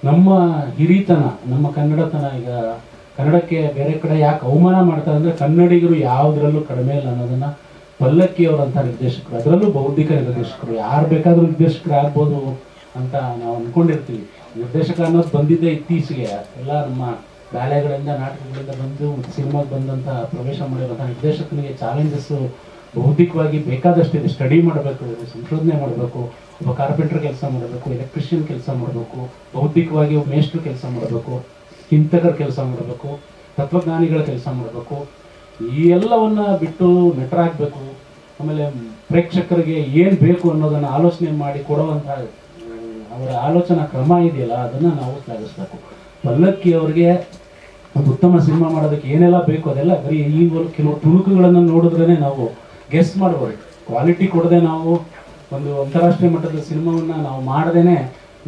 ನಮ್ಮ ಹಿರಿತನ, ನಮ್ಮ ಕನ್ನಡತನ, ಈಗ ಕನ್ನಡಕ್ಕೆ ಬೇರೆ ಕಡೆ ಯಾಕೆ ಅವಮಾನ ಮಾಡ್ತಾರೆ ಅಂದರೆ ಕನ್ನಡಿಗರು ಯಾವುದರಲ್ಲೂ ಕಡಿಮೆ ಇಲ್ಲ ಅನ್ನೋದನ್ನು ಪಲ್ಲಕ್ಕಿಯವರಂಥ ನಿರ್ದೇಶಕರು, ಅದರಲ್ಲೂ ಬೌದ್ಧಿಕ ನಿರ್ದೇಶಕರು, ಯಾರು ಬೇಕಾದರೂ ನಿರ್ದೇಶಕರಾಗ್ಬೋದು ಅಂತ ನಾವು ಅಂದ್ಕೊಂಡಿರ್ತೀವಿ. ನಿರ್ದೇಶಕ ಅನ್ನೋದು ಬಂದಿದ್ದೇ ಇತ್ತೀಚೆಗೆ. ಎಲ್ಲ ನಮ್ಮ ಬ್ಯಾಲೆಗಳಿಂದ, ನಾಟಕಗಳಿಂದ ಬಂದು ಸಿನಿಮಾಗೆ ಬಂದಂಥ ಪ್ರವೇಶ ಮಾಡಿರುವಂಥ ನಿರ್ದೇಶಕನಿಗೆ ಚಾಲೆಂಜಸ್ಸು ಬೌದ್ಧಿಕವಾಗಿ ಬೇಕಾದಷ್ಟಿದೆ. ಸ್ಟಡಿ ಮಾಡಬೇಕು, ಸಂಶೋಧನೆ ಮಾಡಬೇಕು, ಒಬ್ಬ ಕಾರ್ಪೆಂಟರ್ ಕೆಲಸ ಮಾಡಬೇಕು, ಎಲೆಕ್ಟ್ರಿಷಿಯನ್ ಕೆಲಸ ಮಾಡಬೇಕು, ಬೌದ್ಧಿಕವಾಗಿ ಒಬ್ಬ ಮೇಷ್ಟ್ರು ಕೆಲಸ ಮಾಡಬೇಕು, ಚಿಂತಕರ ಕೆಲಸ ಮಾಡಬೇಕು, ತತ್ವಜ್ಞಾನಿಗಳ ಕೆಲಸ ಮಾಡಬೇಕು. ಈ ಎಲ್ಲವನ್ನ ಬಿಟ್ಟು ನಟರಾಗಬೇಕು. ಆಮೇಲೆ ಪ್ರೇಕ್ಷಕರಿಗೆ ಏನು ಬೇಕು ಅನ್ನೋದನ್ನು ಆಲೋಚನೆ ಮಾಡಿ ಕೊಡುವಂಥ ಅವರ ಆಲೋಚನಾ ಕ್ರಮ ಇದೆಯಲ್ಲ ಅದನ್ನು ನಾವು ಶ್ಲಾಘಿಸಬೇಕು. ಪಲ್ಲಕ್ಕಿ ಅವರಿಗೆ ಒಂದು ಉತ್ತಮ ಸಿನಿಮಾ ಮಾಡೋದಕ್ಕೆ ಏನೆಲ್ಲ ಬೇಕು ಅದೆಲ್ಲ ಬರೀ ಈಗ ಕೆಲವು ತುಣುಕುಗಳನ್ನು ನೋಡಿದ್ರೇ ನಾವು ಗೆಸ್ ಮಾಡ್ಬೋದು. ಕ್ವಾಲಿಟಿ ಕೊಡದೆ ನಾವು ಒಂದು ಅಂತಾರಾಷ್ಟ್ರೀಯ ಮಟ್ಟದ ಸಿನಿಮಾವನ್ನು ನಾವು ಮಾಡದೇನೆ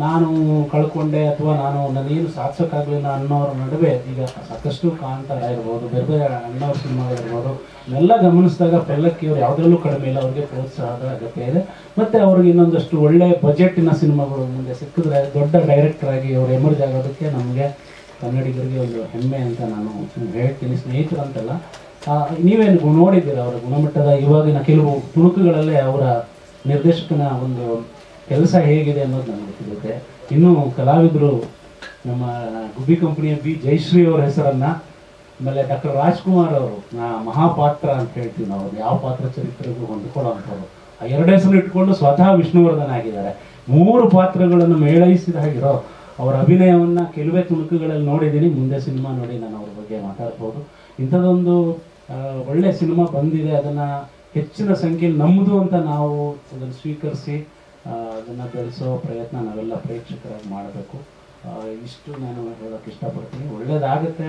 ನಾನು ಕಳ್ಕೊಂಡೆ ಅಥವಾ ನಾನೇನು ಸಾಧಿಸೋಕ್ಕಾಗಲಿಲ್ಲ ಅನ್ನೋರ ನಡುವೆ ಈಗ ಸಾಕಷ್ಟು ಕಾಂತಾರ ಇರ್ಬೋದು, ಬೇರೆ ಬೇರೆ ಅಣ್ಣವ್ರ ಸಿನಿಮಾಗಳಿರ್ಬೋದು, ಇವೆಲ್ಲ ಗಮನಿಸಿದಾಗ ಪಲ್ಲಕ್ಕಿಯವರು ಯಾವುದರಲ್ಲೂ ಕಡಿಮೆ ಇಲ್ಲ. ಅವ್ರಿಗೆ ಪ್ರೋತ್ಸಾಹದ ಅಗತ್ಯ ಇದೆ. ಮತ್ತು ಅವ್ರಿಗೆ ಇನ್ನೊಂದಷ್ಟು ಒಳ್ಳೆ ಬಜೆಟಿನ ಸಿನಿಮಾಗಳು ಮುಂದೆ ಸಿಕ್ಕಿದ್ರೆ ದೊಡ್ಡ ಡೈರೆಕ್ಟರ್ ಆಗಿ ಅವ್ರು ಎಮರ್ಜ್ ಆಗೋದಕ್ಕೆ ನಮಗೆ ಕನ್ನಡಿಗರಿಗೆ ಒಂದು ಹೆಮ್ಮೆ ಅಂತ ನಾನು ಹೇಳ್ತೀನಿ. ಸ್ನೇಹಿತರು ಅಂತಲ್ಲ, ನೀವೇನು ನೋಡಿದ್ದೀರ ಅವರ ಗುಣಮಟ್ಟದ ಇವಾಗಿನ ಕೆಲವು ತುಣುಕುಗಳಲ್ಲೇ ಅವರ ನಿರ್ದೇಶಕನ ಒಂದು ಕೆಲಸ ಹೇಗಿದೆ ಅನ್ನೋದು ನನಗೆ ಗೊತ್ತಿರುತ್ತೆ. ಇನ್ನೂ ಕಲಾವಿದರು ನಮ್ಮ ಗುಬ್ಬಿ ಕಂಪನಿಯ B ಜಯಶ್ರೀ ಅವರ ಹೆಸರನ್ನು, ಆಮೇಲೆ ಡಾಕ್ಟರ್ ರಾಜ್ಕುಮಾರ್ ಅವರು ಮಹಾಪಾತ್ರ ಅಂತ ಹೇಳ್ತೀವಿ ನಾವು, ಯಾವ ಪಾತ್ರ ಚರಿತ್ರೆಗೂ ಹೊಂದ್ಕೊಳ್ಳೋ ಅಂಥವ್ರು. ಆ 2 ಹೆಸರು ಇಟ್ಕೊಂಡು ಸ್ವತಃ ವಿಷ್ಣುವರ್ಧನ್ ಆಗಿದ್ದಾರೆ. 3 ಪಾತ್ರಗಳನ್ನು ಮೇಳೈಸಿದ ಹಾಗಿರೋ ಅವರ ಅಭಿನಯವನ್ನು ಕೆಲವೇ ತುಣುಕುಗಳಲ್ಲಿ ನೋಡಿದ್ದೀನಿ. ಮುಂದೆ ಸಿನಿಮಾ ನೋಡಿ ನಾನು ಅವ್ರ ಬಗ್ಗೆ ಮಾತಾಡ್ಬೋದು. ಇಂಥದ್ದೊಂದು ಒಳ್ಳೆ ಸಿನಿಮಾ ಬಂದಿದೆ, ಅದನ್ನು ಹೆಚ್ಚಿನ ಸಂಖ್ಯೆಯಲ್ಲಿ ನಮ್ಮದು ಅಂತ ನಾವು ಅದನ್ನು ಸ್ವೀಕರಿಸಿ ಅದನ್ನು ಬೆಳೆಸೋ ಪ್ರಯತ್ನ ನಾವೆಲ್ಲ ಪ್ರೇಕ್ಷಕರಾಗಿ ಮಾಡಬೇಕು. ಇಷ್ಟು ನಾನು ಹೇಳೋಕ್ಕೆ ಇಷ್ಟಪಡ್ತೀನಿ. ಒಳ್ಳೇದಾಗುತ್ತೆ.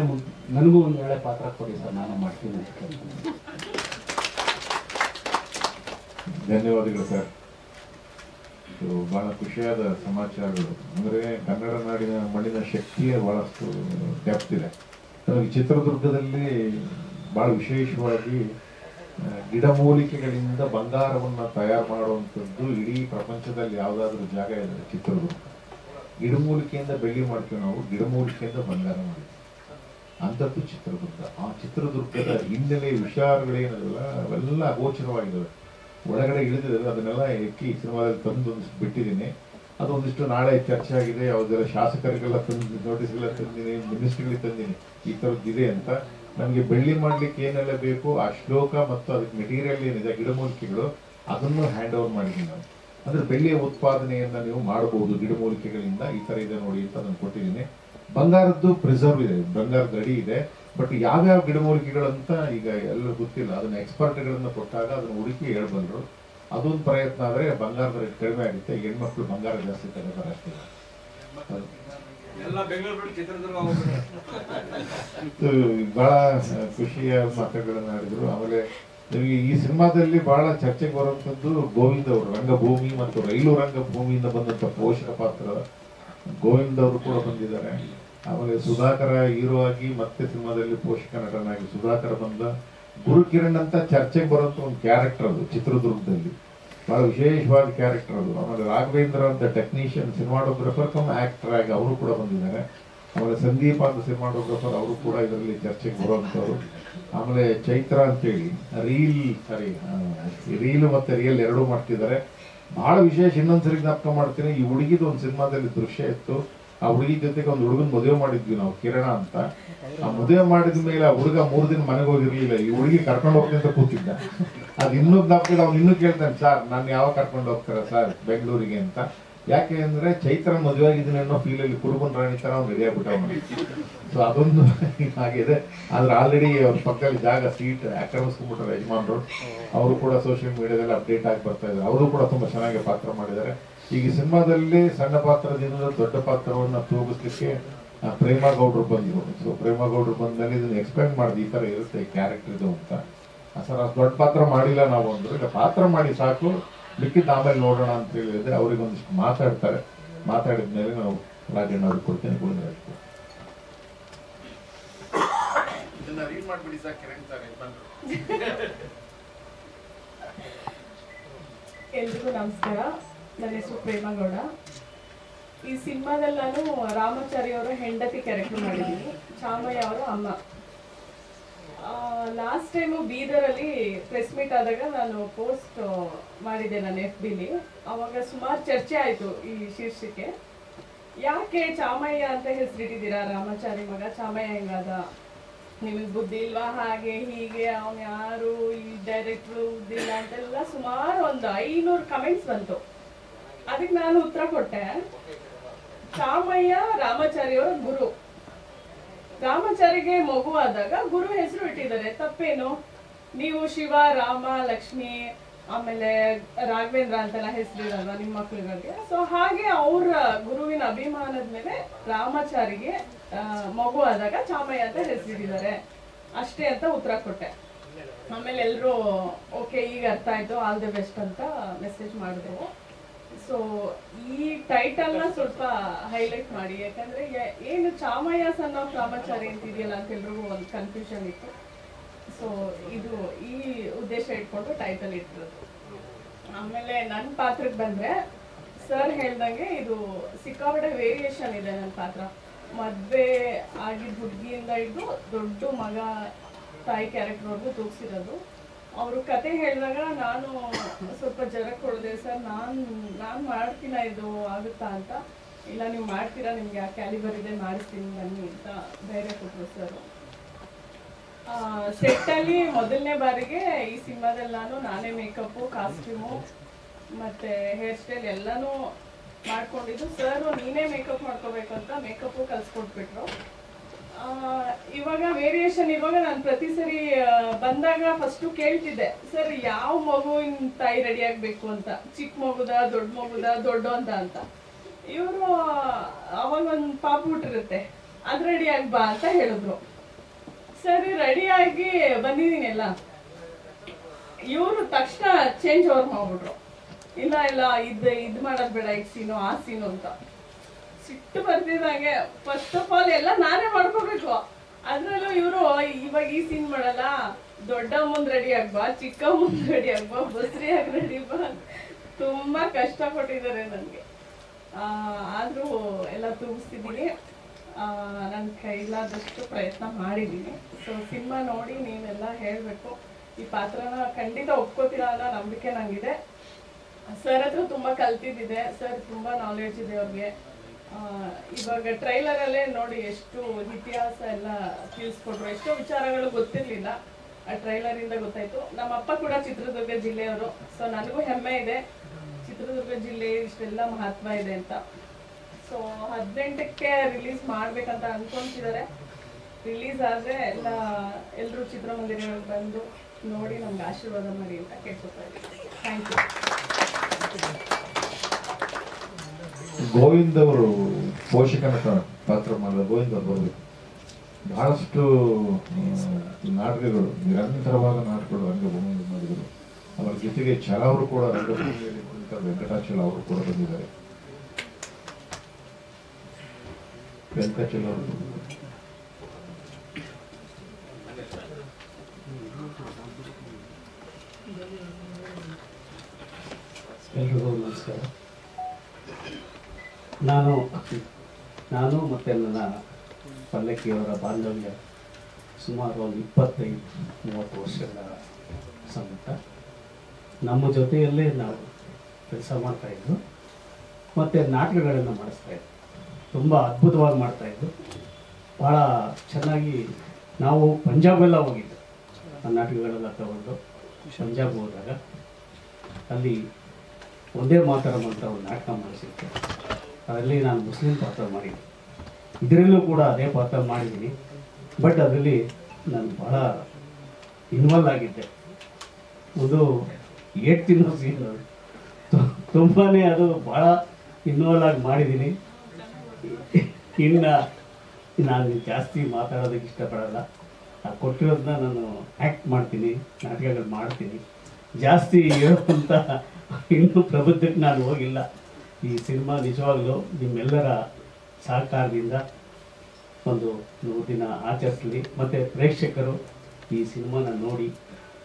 ನನಗೂ ಒಂದು ಒಳ್ಳೆ ಪಾತ್ರ ಕೊಡಿ ಸರ್, ನಾನು ಮಾಡ್ತೀನಿ ಅಂತ ಕೇಳ್ತೀನಿ. ಧನ್ಯವಾದಗಳು ಸರ್. ಬಹಳ ಖುಷಿಯಾದ ಸಮಾಚಾರಗಳು. ಅಂದರೆ ಕನ್ನಡ ನಾಡಿನ ಮಣ್ಣಿನ ಶಕ್ತಿಯೇ ಬಹಳಷ್ಟು ಡೆಪ್ತ್ ಇದೆ. ನಮಗೆ ಚಿತ್ರದುರ್ಗದಲ್ಲಿ ಬಹಳ ವಿಶೇಷವಾಗಿ ಗಿಡಮೂಲಿಕೆಗಳಿಂದ ಬಂಗಾರವನ್ನು ತಯಾರು ಮಾಡುವಂಥದ್ದು ಇಡೀ ಪ್ರಪಂಚದಲ್ಲಿ ಯಾವುದಾದ್ರೂ ಜಾಗ ಇದೆ ಚಿತ್ರದುರ್ಗ. ಗಿಡಮೂಲಿಕೆಯಿಂದ ಬೆಳ್ಳಿ ಮಾಡ್ತೀವಿ ನಾವು, ಗಿಡಮೂಲಿಕೆಯಿಂದ ಬಂಗಾರ ಮಾಡ್ತೀವಿ. ಅಂಥದ್ದು ಚಿತ್ರದುರ್ಗ. ಆ ಚಿತ್ರದುರ್ಗದ ಹಿನ್ನೆಲೆ ವಿಚಾರಗಳೇನಲ್ಲ ಅವೆಲ್ಲ ಅಗೋಚರವಾಗಿದ್ದಾವೆ. ಒಳಗಡೆ ಇಳಿದಿದ್ದಾವೆ, ಅದನ್ನೆಲ್ಲ ಎಕ್ಕಿ ಸಿನಿಮಾದಲ್ಲಿ ತಂದು ಒಂದಿಷ್ಟು ಬಿಟ್ಟಿದ್ದೀನಿ. ಅದು ಒಂದಿಷ್ಟು ನಾಳೆ ಚರ್ಚೆ ಆಗಿದೆ. ಯಾವುದೆಲ್ಲ ಶಾಸಕರಿಗೆಲ್ಲ ತಂದು ನೋಟಿಸ್ಗೆಲ್ಲ ತಂದಿನಿ, ಮಿನಿಸ್ಟ್ರಿಗೆ ತಂದಿನಿ, ಈ ಥರದ್ದಿದೆ ಅಂತ. ನಮಗೆ ಬೆಳ್ಳಿ ಮಾಡ್ಲಿಕ್ಕೆ ಏನೆಲ್ಲ ಬೇಕು ಆ ಶ್ಲೋಕ ಮತ್ತು ಅದಕ್ಕೆ ಮೆಟೀರಿಯಲ್ ಏನಿದೆ ಗಿಡಮೂಲಿಕೆಗಳು ಅದನ್ನು ಹ್ಯಾಂಡ್ ಓವರ್ ಮಾಡಿದ್ದೀನಿ ನಾನು. ಅಂದ್ರೆ ಬೆಳ್ಳಿಯ ಉತ್ಪಾದನೆಯನ್ನ ನೀವು ಮಾಡಬಹುದು ಗಿಡಮೂಲಿಕೆಗಳಿಂದ, ಈ ತರ ಇದೆ ನೋಡಿ ಅಂತ ನಾನು ಕೊಟ್ಟಿದ್ದೀನಿ. ಬಂಗಾರದ್ದು ಪ್ರಿಸರ್ವ್ ಇದೆ, ಬಂಗಾರದ ಅಡಿ ಇದೆ. ಬಟ್ ಯಾವ್ಯಾವ ಗಿಡಮೂಲಿಕೆಗಳಂತ ಈಗ ಎಲ್ಲರೂ ಗೊತ್ತಿಲ್ಲ. ಅದನ್ನ ಎಕ್ಸ್ಪರ್ಟ್ಗಳನ್ನ ಕೊಟ್ಟಾಗ ಅದನ್ನ ಹುಡುಕಿ ಹೇಳ್ಬಂದ್ರು. ಅದೊಂದು ಪ್ರಯತ್ನ ಆದ್ರೆ ಬಂಗಾರದ ರೇಟ್ ಕಡಿಮೆ ಆಗುತ್ತೆ. ಹೆಣ್ಮಕ್ಳು ಬಂಗಾರ ಜಾಸ್ತಿ ತಗೋತಾರೆ ಅಷ್ಟೇ. ಬಹಳ ಖುಷಿಯ ಮಾತುಗಳನ್ನ ಆಡಿದ್ರು. ಆಮೇಲೆ ನಿಮಗೆ ಈ ಸಿನಿಮಾದಲ್ಲಿ ಬಹಳ ಚರ್ಚೆಗೆ ಬರುವಂತದ್ದು ಗೋವಿಂದ್ ಅವರು, ರಂಗಭೂಮಿ ಮತ್ತು ರೈಲು ರಂಗಭೂಮಿಯಿಂದ ಬಂದಂತ ಪೋಷಕ ಪಾತ್ರ ಗೋವಿಂದ್ ಅವರು ಕೂಡ ಬಂದಿದ್ದಾರೆ. ಆಮೇಲೆ ಸುಧಾಕರ ಹೀರೋ ಆಗಿ ಮತ್ತೆ ಸಿನಿಮಾದಲ್ಲಿ ಪೋಷಕ ನಟನಾಗಿ ಸುಧಾಕರ ಬಂದ. ಗುರುಕಿರಣ್ ಅಂತ ಚರ್ಚೆಗೆ ಬರುವಂತ ಒಂದು ಕ್ಯಾರೆಕ್ಟರ್ ಅದು ಚಿತ್ರದುರ್ಗದಲ್ಲಿ, ಬಹಳ ವಿಶೇಷವಾದ ಕ್ಯಾರೆಕ್ಟರ್ ಅದು. ಆಮೇಲೆ ರಾಘವೇಂದ್ರ ಅಂತ ಟೆಕ್ನಿಷಿಯನ್ ಸಿನಿಮಾಟೋಗ್ರಫರ್ ಕಮ್ ಆಕ್ಟರ್ ಆಗಿ ಅವರು ಕೂಡ ಬಂದಿದ್ದಾರೆ. ಆಮೇಲೆ ಸಂದೀಪ್ ಅಂತ ಸಿನಿಮಾಟೋಗ್ರಫರ್ ಅವರು ಕೂಡ ಇದರಲ್ಲಿ ಚರ್ಚೆಗೆ ಬರುವಂತವ್ರು. ಆಮೇಲೆ ಚೈತ್ರ ಅಂತೇಳಿ ರೀಲ್ ಮತ್ತೆ ರಿಯಲ್ ಎರಡೂ ಮಾಡ್ತಿದ್ದಾರೆ. ಬಹಳ ವಿಶೇಷ ಇನ್ನೊಂದ್ಸರಿ ಜ್ಞಾಪಕ ಮಾಡ್ತೀನಿ, ಈ ಹುಡುಗಿದ ಒಂದು ಸಿನಿಮಾದಲ್ಲಿ ದೃಶ್ಯ ಇತ್ತು. ಆ ಹುಡುಗಿ ಜೊತೆಗೆ ಒಂದು ಹುಡುಗನ್ ಮದುವೆ ಮಾಡಿದ್ವಿ ನಾವು, ಕಿರಣ ಅಂತ. ಆ ಮದುವೆ ಮಾಡಿದ ಮೇಲೆ ಆ ಹುಡುಗ 3 ದಿನ ಮನೆಗೆ ಹೋಗಿರ್ಲಿಲ್ಲ. ಈ ಹುಡುಗಿ ಕರ್ಕೊಂಡು ಹೋಗ್ತೀನಿ ಅಂತ ಕೂತಿದ್ದ. ಅದು ಇನ್ನೂ ಜ್ಞಾಪಕ, ಅವ್ನು ಇನ್ನೂ ಕೇಳ್ತಾನೆ, ಸರ್ ನಾನು ಯಾವಾಗ ಕರ್ಕೊಂಡು ಹೋಗ್ತಾರೆ ಸರ್ ಬೆಂಗಳೂರಿಗೆ ಅಂತ. ಯಾಕೆ ಅಂದ್ರೆ ಚೈತ್ರ ಮದುವೆ ಆಗಿದ್ದೀನಿ ಅನ್ನೋ ಫೀಲಲ್ಲಿ ಕುರುಬನ್ ರಾಣಿ ತರ ಅವ್ನು ರೆಡಿ ಆಗ್ಬಿಟ್ಟವನು. ಸೊ ಅದೊಂದು ಆಗಿದೆ. ಆದ್ರೆ ಆಲ್ರೆಡಿ ಅವ್ರ ಪಕ್ಕದಲ್ಲಿ ಜಾಗ ಸೀಟ್ ಆಕ್ರಮಿಸ್ಕೊಂಡ್ಬಿಟ್ರೆ ಯಜಮಾನ್ರು. ಅವರು ಕೂಡ ಸೋಷಿಯಲ್ ಮೀಡಿಯಾದಲ್ಲಿ ಅಪ್ಡೇಟ್ ಆಗಿ ಬರ್ತಾ ಇದ್ದಾರೆ. ಅವರು ಕೂಡ ತುಂಬಾ ಚೆನ್ನಾಗಿ ಪಾತ್ರ ಮಾಡಿದ್ದಾರೆ. ಈಗ ಸಿನಿಮಾದಲ್ಲಿ ಸಣ್ಣ ಪಾತ್ರದಿಂದ ದೊಡ್ಡ ಪಾತ್ರವನ್ನ ತೂಗಿಸ್ಲಿಕ್ಕೆ ಪ್ರೇಮಗೌಡರು ಬಂದರು. ಸೊ ಪ್ರೇಮಗೌಡರು ಬಂದಲ್ಲಿ ಇದನ್ನ ಎಕ್ಸ್ಪ್ಲೇನ್ ಮಾಡಿದೆ, ಈ ತರ ಇರುತ್ತೆ ಕ್ಯಾರೆಕ್ಟರ್ ಇದು ಅಂತ. ಸರ್ ಅಷ್ಟು ದೊಡ್ಡ ಪಾತ್ರ ಮಾಡಿಲ್ಲ ನಾವು ಅಂದ್ರು. ಈಗ ಪಾತ್ರ ಮಾಡಿ ಸಾಕು, ಮಿಕ್ಕಿದ್ದು ಆಮೇಲೆ ನೋಡೋಣ ಅಂತ ಹೇಳಿದ್ರೆ ಅವ್ರಿಗೆ ಒಂದಿಷ್ಟು ಮಾತಾಡ್ತಾರೆ. ಮಾತಾಡಿದ್ಮೇಲೆ ನಾವು ರಾಜಣ್ಣ ಅವ್ರಿಗೆ ಕೊಡ್ತೇನೆ. ಇದನ್ನ ರೀಡ್ ಮಾಡ್ಬಿಡಿ ಸರ್. ಎಲ್ರಿಗೂ ನಮಸ್ಕಾರ. ನನ್ನ ಹೆಸರು ಪ್ರೇಮಗೌಡ. ಈ ಸಿನಿಮಾದಲ್ಲಿ ನಾನು ರಾಮಾಚಾರಿ ಅವರ ಹೆಂಡತಿ ಕ್ಯಾರೆಕ್ಟರ್ ಮಾಡಿದ್ದೀನಿ, ಚಾಮಯ್ಯ ಅವರ ಅಮ್ಮ. ಲಾಸ್ಟ್ ಟೈಮು ಬೀದರಲ್ಲಿ ಪ್ರೆಸ್ ಮೀಟ್ ಆದಾಗ ನಾನು ಪೋಸ್ಟ್ ಮಾಡಿದ್ದೆ ನನ್ನ FBಲಿ. ಅವಾಗ ಸುಮಾರು ಚರ್ಚೆ ಆಯಿತು ಈ ಶೀರ್ಷಿಕೆ. ಯಾಕೆ ಚಾಮಯ್ಯ ಅಂತ ಹೆಸರಿಟ್ಟಿದ್ದೀರಾ, ರಾಮಾಚಾರಿ ಮಗ ಚಾಮಯ್ಯ ಹೆಂಗಾದ, ನಿಮಗೆ ಬುದ್ಧಿ ಇಲ್ವಾ, ಹಾಗೆ ಹೀಗೆ, ಅವನು ಯಾರು, ಈ ಡೈರೆಕ್ಟ್ರು ಬುದ್ಧಿ ಇಲ್ಲ ಅಂತೆಲ್ಲ ಸುಮಾರು ಒಂದು 500 ಕಮೆಂಟ್ಸ್ ಬಂತು. ಅದಕ್ಕೆ ನಾನು ಉತ್ತರ ಕೊಟ್ಟೆ, ಚಾಮಯ್ಯ ರಾಮಾಚಾರಿಯವರ ಗುರು. ರಾಮಾಚಾರಿಗೆ ಮಗು ಆದಾಗ ಗುರು ಹೆಸರು ಇಟ್ಟಿದ್ದಾರೆ, ತಪ್ಪೇನು? ನೀವು ಶಿವ, ರಾಮ, ಲಕ್ಷ್ಮಿ, ಆಮೇಲೆ ರಾಘವೇಂದ್ರ ಅಂತೆಲ್ಲ ಹೆಸರಿರಲ್ವಾ ನಿಮ್ಮ ಮಕ್ಳುಗಳಿಗೆ? ಸೊ ಹಾಗೆ ಅವ್ರ ಗುರುವಿನ ಅಭಿಮಾನದ ಮೇಲೆ ರಾಮಾಚಾರಿಗೆ ಮಗು ಆದಾಗ ಚಾಮಯ್ಯ ಅಂತ ಹೆಸರಿಟ್ಟಿದ್ದಾರೆ ಅಷ್ಟೇ ಅಂತ ಉತ್ತರ ಕೊಟ್ಟೆ. ಆಮೇಲೆ ಎಲ್ಲರೂ ಓಕೆ ಈಗ ಅರ್ಥ ಆಯ್ತು, ಆಲ್ ದಿ ಬೆಸ್ಟ್ ಅಂತ ಮೆಸೇಜ್ ಮಾಡಿದ್ರು. ಸೊ ಈ ಟೈಟಲ್ನ ಸ್ವಲ್ಪ ಹೈಲೈಟ್ ಮಾಡಿ, ಯಾಕಂದ್ರೆ ಏನು ಚಾಮಯ್ಯ ಸನ್ ಆಫ್ ರಾಮಾಚಾರಿ ಅಂತಿದೆಯಲ್ಲ ಅಂತ ಎಲ್ರಿಗೂ ಒಂದು ಕನ್ಫ್ಯೂಷನ್ ಇತ್ತು. ಸೊ ಇದು ಈ ಉದ್ದೇಶ ಇಟ್ಕೊಂಡು ಟೈಟಲ್ ಇಟ್ಟಿರೋದು. ಆಮೇಲೆ ನನ್ನ ಪಾತ್ರಕ್ಕೆ ಬಂದ್ರೆ, ಸರ್ ಹೇಳ್ದಂಗೆ ಇದು ಸಿಕ್ಕಾಪಟ್ಟೆ ವೇರಿಯೇಷನ್ ಇದೆ ನನ್ನ ಪಾತ್ರ. ಮದುವೆ ಆಗಿದ್ದ ಹುಡುಗಿಯಿಂದ ಹಿಡಿದು ದೊಡ್ಡ ಮಗ ತಾಯಿ ಕ್ಯಾರೆಕ್ಟರ್ವರೆಗೂ ತೂಗಿಸಿರೋದು. ಅವರು ಕತೆ ಹೇಳಿದಾಗ ನಾನು ಸ್ವಲ್ಪ ಜರಕ್ಕೆ ಹೊಡೆದೆ, ಸರ್ ನಾನು ಮಾಡ್ತೀನ ಇದು ಆಗುತ್ತಾ ಅಂತ. ಇಲ್ಲ ನೀವು ಮಾಡ್ತೀರಾ, ನಿಮ್ಗೆ ಆ ಕ್ಯಾಲಿಬರ್ ಇದೆ, ಮಾಡಿಸ್ತೀನಿ ಬನ್ನಿ ಅಂತ ಧೈರ್ಯ ಕೊಟ್ಟರು ಸರ್. ಸೆಟ್ಟಲ್ಲಿ ಮೊದಲನೇ ಬಾರಿಗೆ ಈ ಸಿನಿಮಾದಲ್ಲಿ ನಾನೇ ಮೇಕಪ್ಪು, ಕಾಸ್ಟ್ಯೂಮು ಮತ್ತು ಹೇರ್ ಸ್ಟೈಲ್ ಎಲ್ಲನೂ ಮಾಡ್ಕೊಂಡಿದ್ದು. ಸರ್ ನೀನೇ ಮೇಕಪ್ ಮಾಡ್ಕೋಬೇಕು ಅಂತ ಮೇಕಪ್ಪು ಕಲಿಸ್ಕೊಟ್ಬಿಟ್ರು. ಇವಾಗ ವೇರಿಯೇಷನ್ ಇರುವಾಗ ನಾನು ಪ್ರತಿ ಸರಿ ಬಂದಾಗ ಫಸ್ಟು ಕೇಳ್ತಿದ್ದೆ, ಸರ್ ಯಾವ ಮಗುವಿನ ತಾಯಿ ರೆಡಿ ಆಗಬೇಕು ಅಂತ, ಚಿಕ್ಕ ಮಗುದ, ದೊಡ್ಡ ಮಗುದ, ದೊಡ್ಡ ಅಂತ. ಇವರು ಅವಾಗ ಒಂದು ಪಾಪು ಹುಟ್ಟಿರುತ್ತೆ, ಅದು ರೆಡಿ ಆಗಿ ಬಾ ಅಂತ ಹೇಳಿದ್ರು. ಸರಿ ರೆಡಿಯಾಗಿ ಬಂದಿದ್ದೀನಿ ಎಲ್ಲ. ಇವರು ತಕ್ಷಣ ಚೇಂಜ್ ಓವರ್ ಮಾಡ್ಬಿಟ್ರು, ಇಲ್ಲ ಇಲ್ಲ ಇದು ಮಾಡೋದು ಬೇಡ, ಈ ಸೀನು ಆ ಸೀನು ಅಂತ. ಸಿಟ್ಟು ಬರ್ತಿದ್ದಂಗೆ ಫಸ್ಟ್ ಆಫ್ ಆಲ್ ಎಲ್ಲ ನಾನೇ ಮಾಡ್ಕೋಬೇಕು. ಅದ್ರಲ್ಲೂ ಇವರು ಇವಾಗ ಈ ಸೀನ್ ಮಾಡಲ್ಲ, ದೊಡ್ಡ ಮುಂದ್ ರೆಡಿ ಆಗ್ಬಾ, ಚಿಕ್ಕ ಮುಂದ್ ರೆಡಿ ಆಗ್ಬಾ, ಬಸ್ರಿಯಾಗಿ ರೆಡಿ ಬಾ, ತುಂಬಾ ಕಷ್ಟ ಪಟ್ಟಿದ್ದಾರೆ ನನಗೆ. ಆದ್ರೂ ಎಲ್ಲ ತೂಗಿಸ್ತಿದ್ದೀನಿ. ನನ್ನ ಕೈಲಾದಷ್ಟು ಪ್ರಯತ್ನ ಮಾಡಿದ್ದೀನಿ. ಸೊ ಸಿನಿಮಾ ನೋಡಿ ನೀವೆಲ್ಲ ಹೇಳಬೇಕು, ಈ ಪಾತ್ರನ ಖಂಡಿತ ಒಪ್ಕೋತೀರಾ ಅನ್ನೋ ನಂಬಿಕೆ ನನಗಿದೆ. ಸರ್ ಹತ್ರ ತುಂಬ ಕಲ್ತಿದ್ದಿದೆ, ಸರ್ ತುಂಬ ನಾಲೆಡ್ಜ್ ಇದೆ ಅವ್ರಿಗೆ. ಇವಾಗ ಟ್ರೈಲರಲ್ಲೇ ನೋಡಿ ಎಷ್ಟು ಇತಿಹಾಸ ಎಲ್ಲ ತಿಳಿಸ್ಕೊಟ್ರು, ಎಷ್ಟೋ ವಿಚಾರಗಳು ಗೊತ್ತಿರಲಿಲ್ಲ, ಆ ಟ್ರೈಲರಿಂದ ಗೊತ್ತಾಯ್ತು. ನಮ್ಮ ಅಪ್ಪ ಕೂಡ ಚಿತ್ರದುರ್ಗ ಜಿಲ್ಲೆಯವರು, ಸೊ ನನಗೂ ಹೆಮ್ಮೆ ಇದೆ ಚಿತ್ರದುರ್ಗ ಜಿಲ್ಲೆ ಇಷ್ಟೆಲ್ಲ ಮಹತ್ವ ಇದೆ ಅಂತ. ಸೊ 18ಕ್ಕೆ ರಿಲೀಸ್ ಮಾಡ್ಬೇಕಂತ ಅನ್ಕೊಂತಿದ್ದಾರೆ. ರಿಲೀಸ್ ಆದರೆ ಎಲ್ಲರೂ ಚಿತ್ರಮಂದಿರಗಳಿಗೆ ಬಂದು ನೋಡಿ ನಮ್ಗೆ ಆಶೀರ್ವಾದ ಮಾಡಿ ಅಂತ ಕೇಳ್ಕೊತಾ ಇದ್ದೀನಿ. Thank you. ಗೋವಿಂದ್ ಅವರು ಪೋಷಕನ ಪಾತ್ರ ಮಾಡಿದ ಗೋವಿಂದ್ ಅವರು ಬರಬೇಕು. ಬಹಳಷ್ಟು ನಾಟಕಗಳು, ನಿರಂತರವಾದ ನಾಟಕಗಳು ರಂಗಭೂಮಿಯಲ್ಲಿ ಮಾಡಿದರು. ಅವರ ಜೊತೆಗೆ ಛಲ ಅವರು ಕೂಡ ರಂಗಭೂಮಿಯಲ್ಲಿ ಕುಳಿತ ವೆಂಕಟಾಚಲ ಅವರು ಕೂಡ ಬಂದಿದ್ದಾರೆ. ವೆಂಕಟಾಚಲ ಅವರು ಎಲ್ರಿಗೂ ನಮಸ್ಕಾರ. ನಾನು ಮತ್ತು ನನ್ನ ಪಲ್ಲಕ್ಕಿಯವರ ಬಾಂಧವ್ಯ ಸುಮಾರು ಒಂದು 25-30 ವರ್ಷಗಳ ಸಂಬಂಧ. ನಮ್ಮ ಜೊತೆಯಲ್ಲೇ ನಾವು ಕೆಲಸ ಮಾಡ್ತಾಯಿದ್ದು ಮತ್ತು ನಾಟಕಗಳನ್ನು ಮಾಡಿಸ್ತಾಯಿದ್ದು, ತುಂಬ ಅದ್ಭುತವಾಗಿ ಮಾಡ್ತಾಯಿದ್ದು. ಭಾಳ ಚೆನ್ನಾಗಿ ನಾವು ಪಂಜಾಬೆಲ್ಲ ಹೋಗಿದ್ದು, ಆ ನಾಟಕಗಳೆಲ್ಲ ತಗೊಂಡು ಪಂಜಾಬ್ ಹೋದಾಗ ಅಲ್ಲಿ ಒಂದೇ ಮಾತರಂ ಅಂತ ಒಂದು ನಾಟಕ ಮಾಡಿಸಿತ್ತು. ಅದರಲ್ಲಿ ನಾನು ಮುಸ್ಲಿಂ ಪಾತ್ರ ಮಾಡಿದ್ದೆ. ಇದರಲ್ಲೂ ಕೂಡ ಅದೇ ಪಾತ್ರ ಮಾಡಿದ್ದೀನಿ. ಬಟ್ ಅದರಲ್ಲಿ ನಾನು ಭಾಳ ಇನ್ವಾಲ್ವ್ ಆಗಿದ್ದೆ. ಒಂದು 8 ತಿನ್ನೋ ಸೀನ್, ತುಂಬಾ ಅದು ಭಾಳ ಇನ್ವಾಲ್ವ್ ಆಗಿ ಮಾಡಿದ್ದೀನಿ. ಇನ್ನು ನಾನು ಜಾಸ್ತಿ ಮಾತಾಡೋದಕ್ಕೆ ಇಷ್ಟಪಡಲ್ಲ. ಕೊಟ್ಟಿರೋದನ್ನ ನಾನು ಆ್ಯಕ್ಟ್ ಮಾಡ್ತೀನಿ, ನಾಟಕಗಳು ಮಾಡ್ತೀನಿ. ಜಾಸ್ತಿ ಹೇಳೋಂಥ ಇನ್ನೂ ಪ್ರಬುದ್ಧಕ್ಕೆ ನಾನು ಹೋಗಿಲ್ಲ. ಈ ಸಿನಿಮಾ ನಿಜವಾಗ್ಲೂ ನಿಮ್ಮೆಲ್ಲರ ಸಹಕಾರದಿಂದ ಒಂದು 100 ದಿನ ಆಚರಿಸಲಿ, ಮತ್ತು ಪ್ರೇಕ್ಷಕರು ಈ ಸಿನಿಮಾನ ನೋಡಿ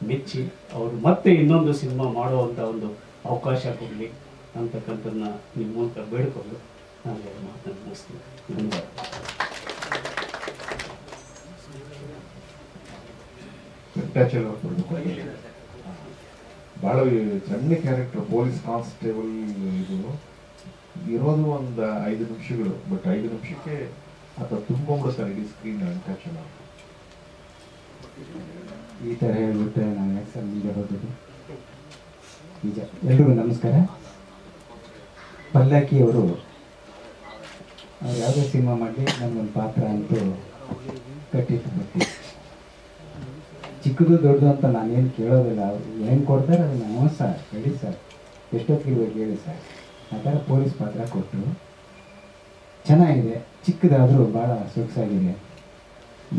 ಮೆಚ್ಚಿ ಅವರು ಮತ್ತೆ ಇನ್ನೊಂದು ಸಿನಿಮಾ ಮಾಡುವಂಥ ಒಂದು ಅವಕಾಶ ಕೊಡಲಿ ಅಂತಕ್ಕಂಥದ್ದನ್ನ ನಿಮ್ಮ ಮೂಲಕ ಬೇಡಿಕೊಂಡು ನಾನು ಮಾತನ್ನು ಮುಗಿಸ್ತೀನಿ. ಧನ್ಯವಾದ. ವೆಂಕಟಾಚಲ ಬಹಳ ಸಣ್ಣ ಕ್ಯಾರೆಕ್ಟರ್, ಪೊಲೀಸ್ ಕಾನ್ಸ್ಟೇಬಲ್. ಇದು ಇರೋದು ಒಂದು 5 ನಿಮಿಷಗಳು, ಬಟ್ 5 ನಿಮಿಷಕ್ಕೆ ಆತ ತುಂಬಿಡ್ತಾರೆ ಇಡೀ ಸ್ಕ್ರೀನ್. ವೆಂಕಟಾಚಲ ಈ ಥರ ಹೇಳ್ಬಿಟ್ರೆ ನಾವು ಯಾಕೆ ಸರ್ ಮುಂದೆ ಹೋಗೋದು? ನಿಜ. ಎಲ್ರಿಗೂ ನಮಸ್ಕಾರ. ಪಲ್ಲಕ್ಕಿಯವರು ಅವ್ರು ಯಾವುದೇ ಸಿನಿಮಾ ಮಾಡಲಿ ನಮಗೊಂದು ಪಾತ್ರ ಅಂತೂ ಕಟ್ಟಿಟ್ಟು ಬರ್ತೀವಿ. ಚಿಕ್ಕದು ದೊಡ್ಡದು ಅಂತ ನಾನೇನು ಕೇಳೋದಿಲ್ಲ. ಅವ್ರು ಏನು ಕೊಡ್ತಾರೆ ಅದನ್ನು ಹ್ಞೂ ಸರ್ ಹೇಳಿ ಸರ್, ಎಷ್ಟೊತ್ತಿರ್ಬೇಕು ಹೇಳಿ ಸರ್, ಆ ಥರ ಪೊಲೀಸ್ ಪಾತ್ರ ಕೊಟ್ಟರು. ಚೆನ್ನಾಗಿದೆ, ಚಿಕ್ಕದಾದರೂ ಭಾಳ ಸೊಗಸಾಗಿದೆ.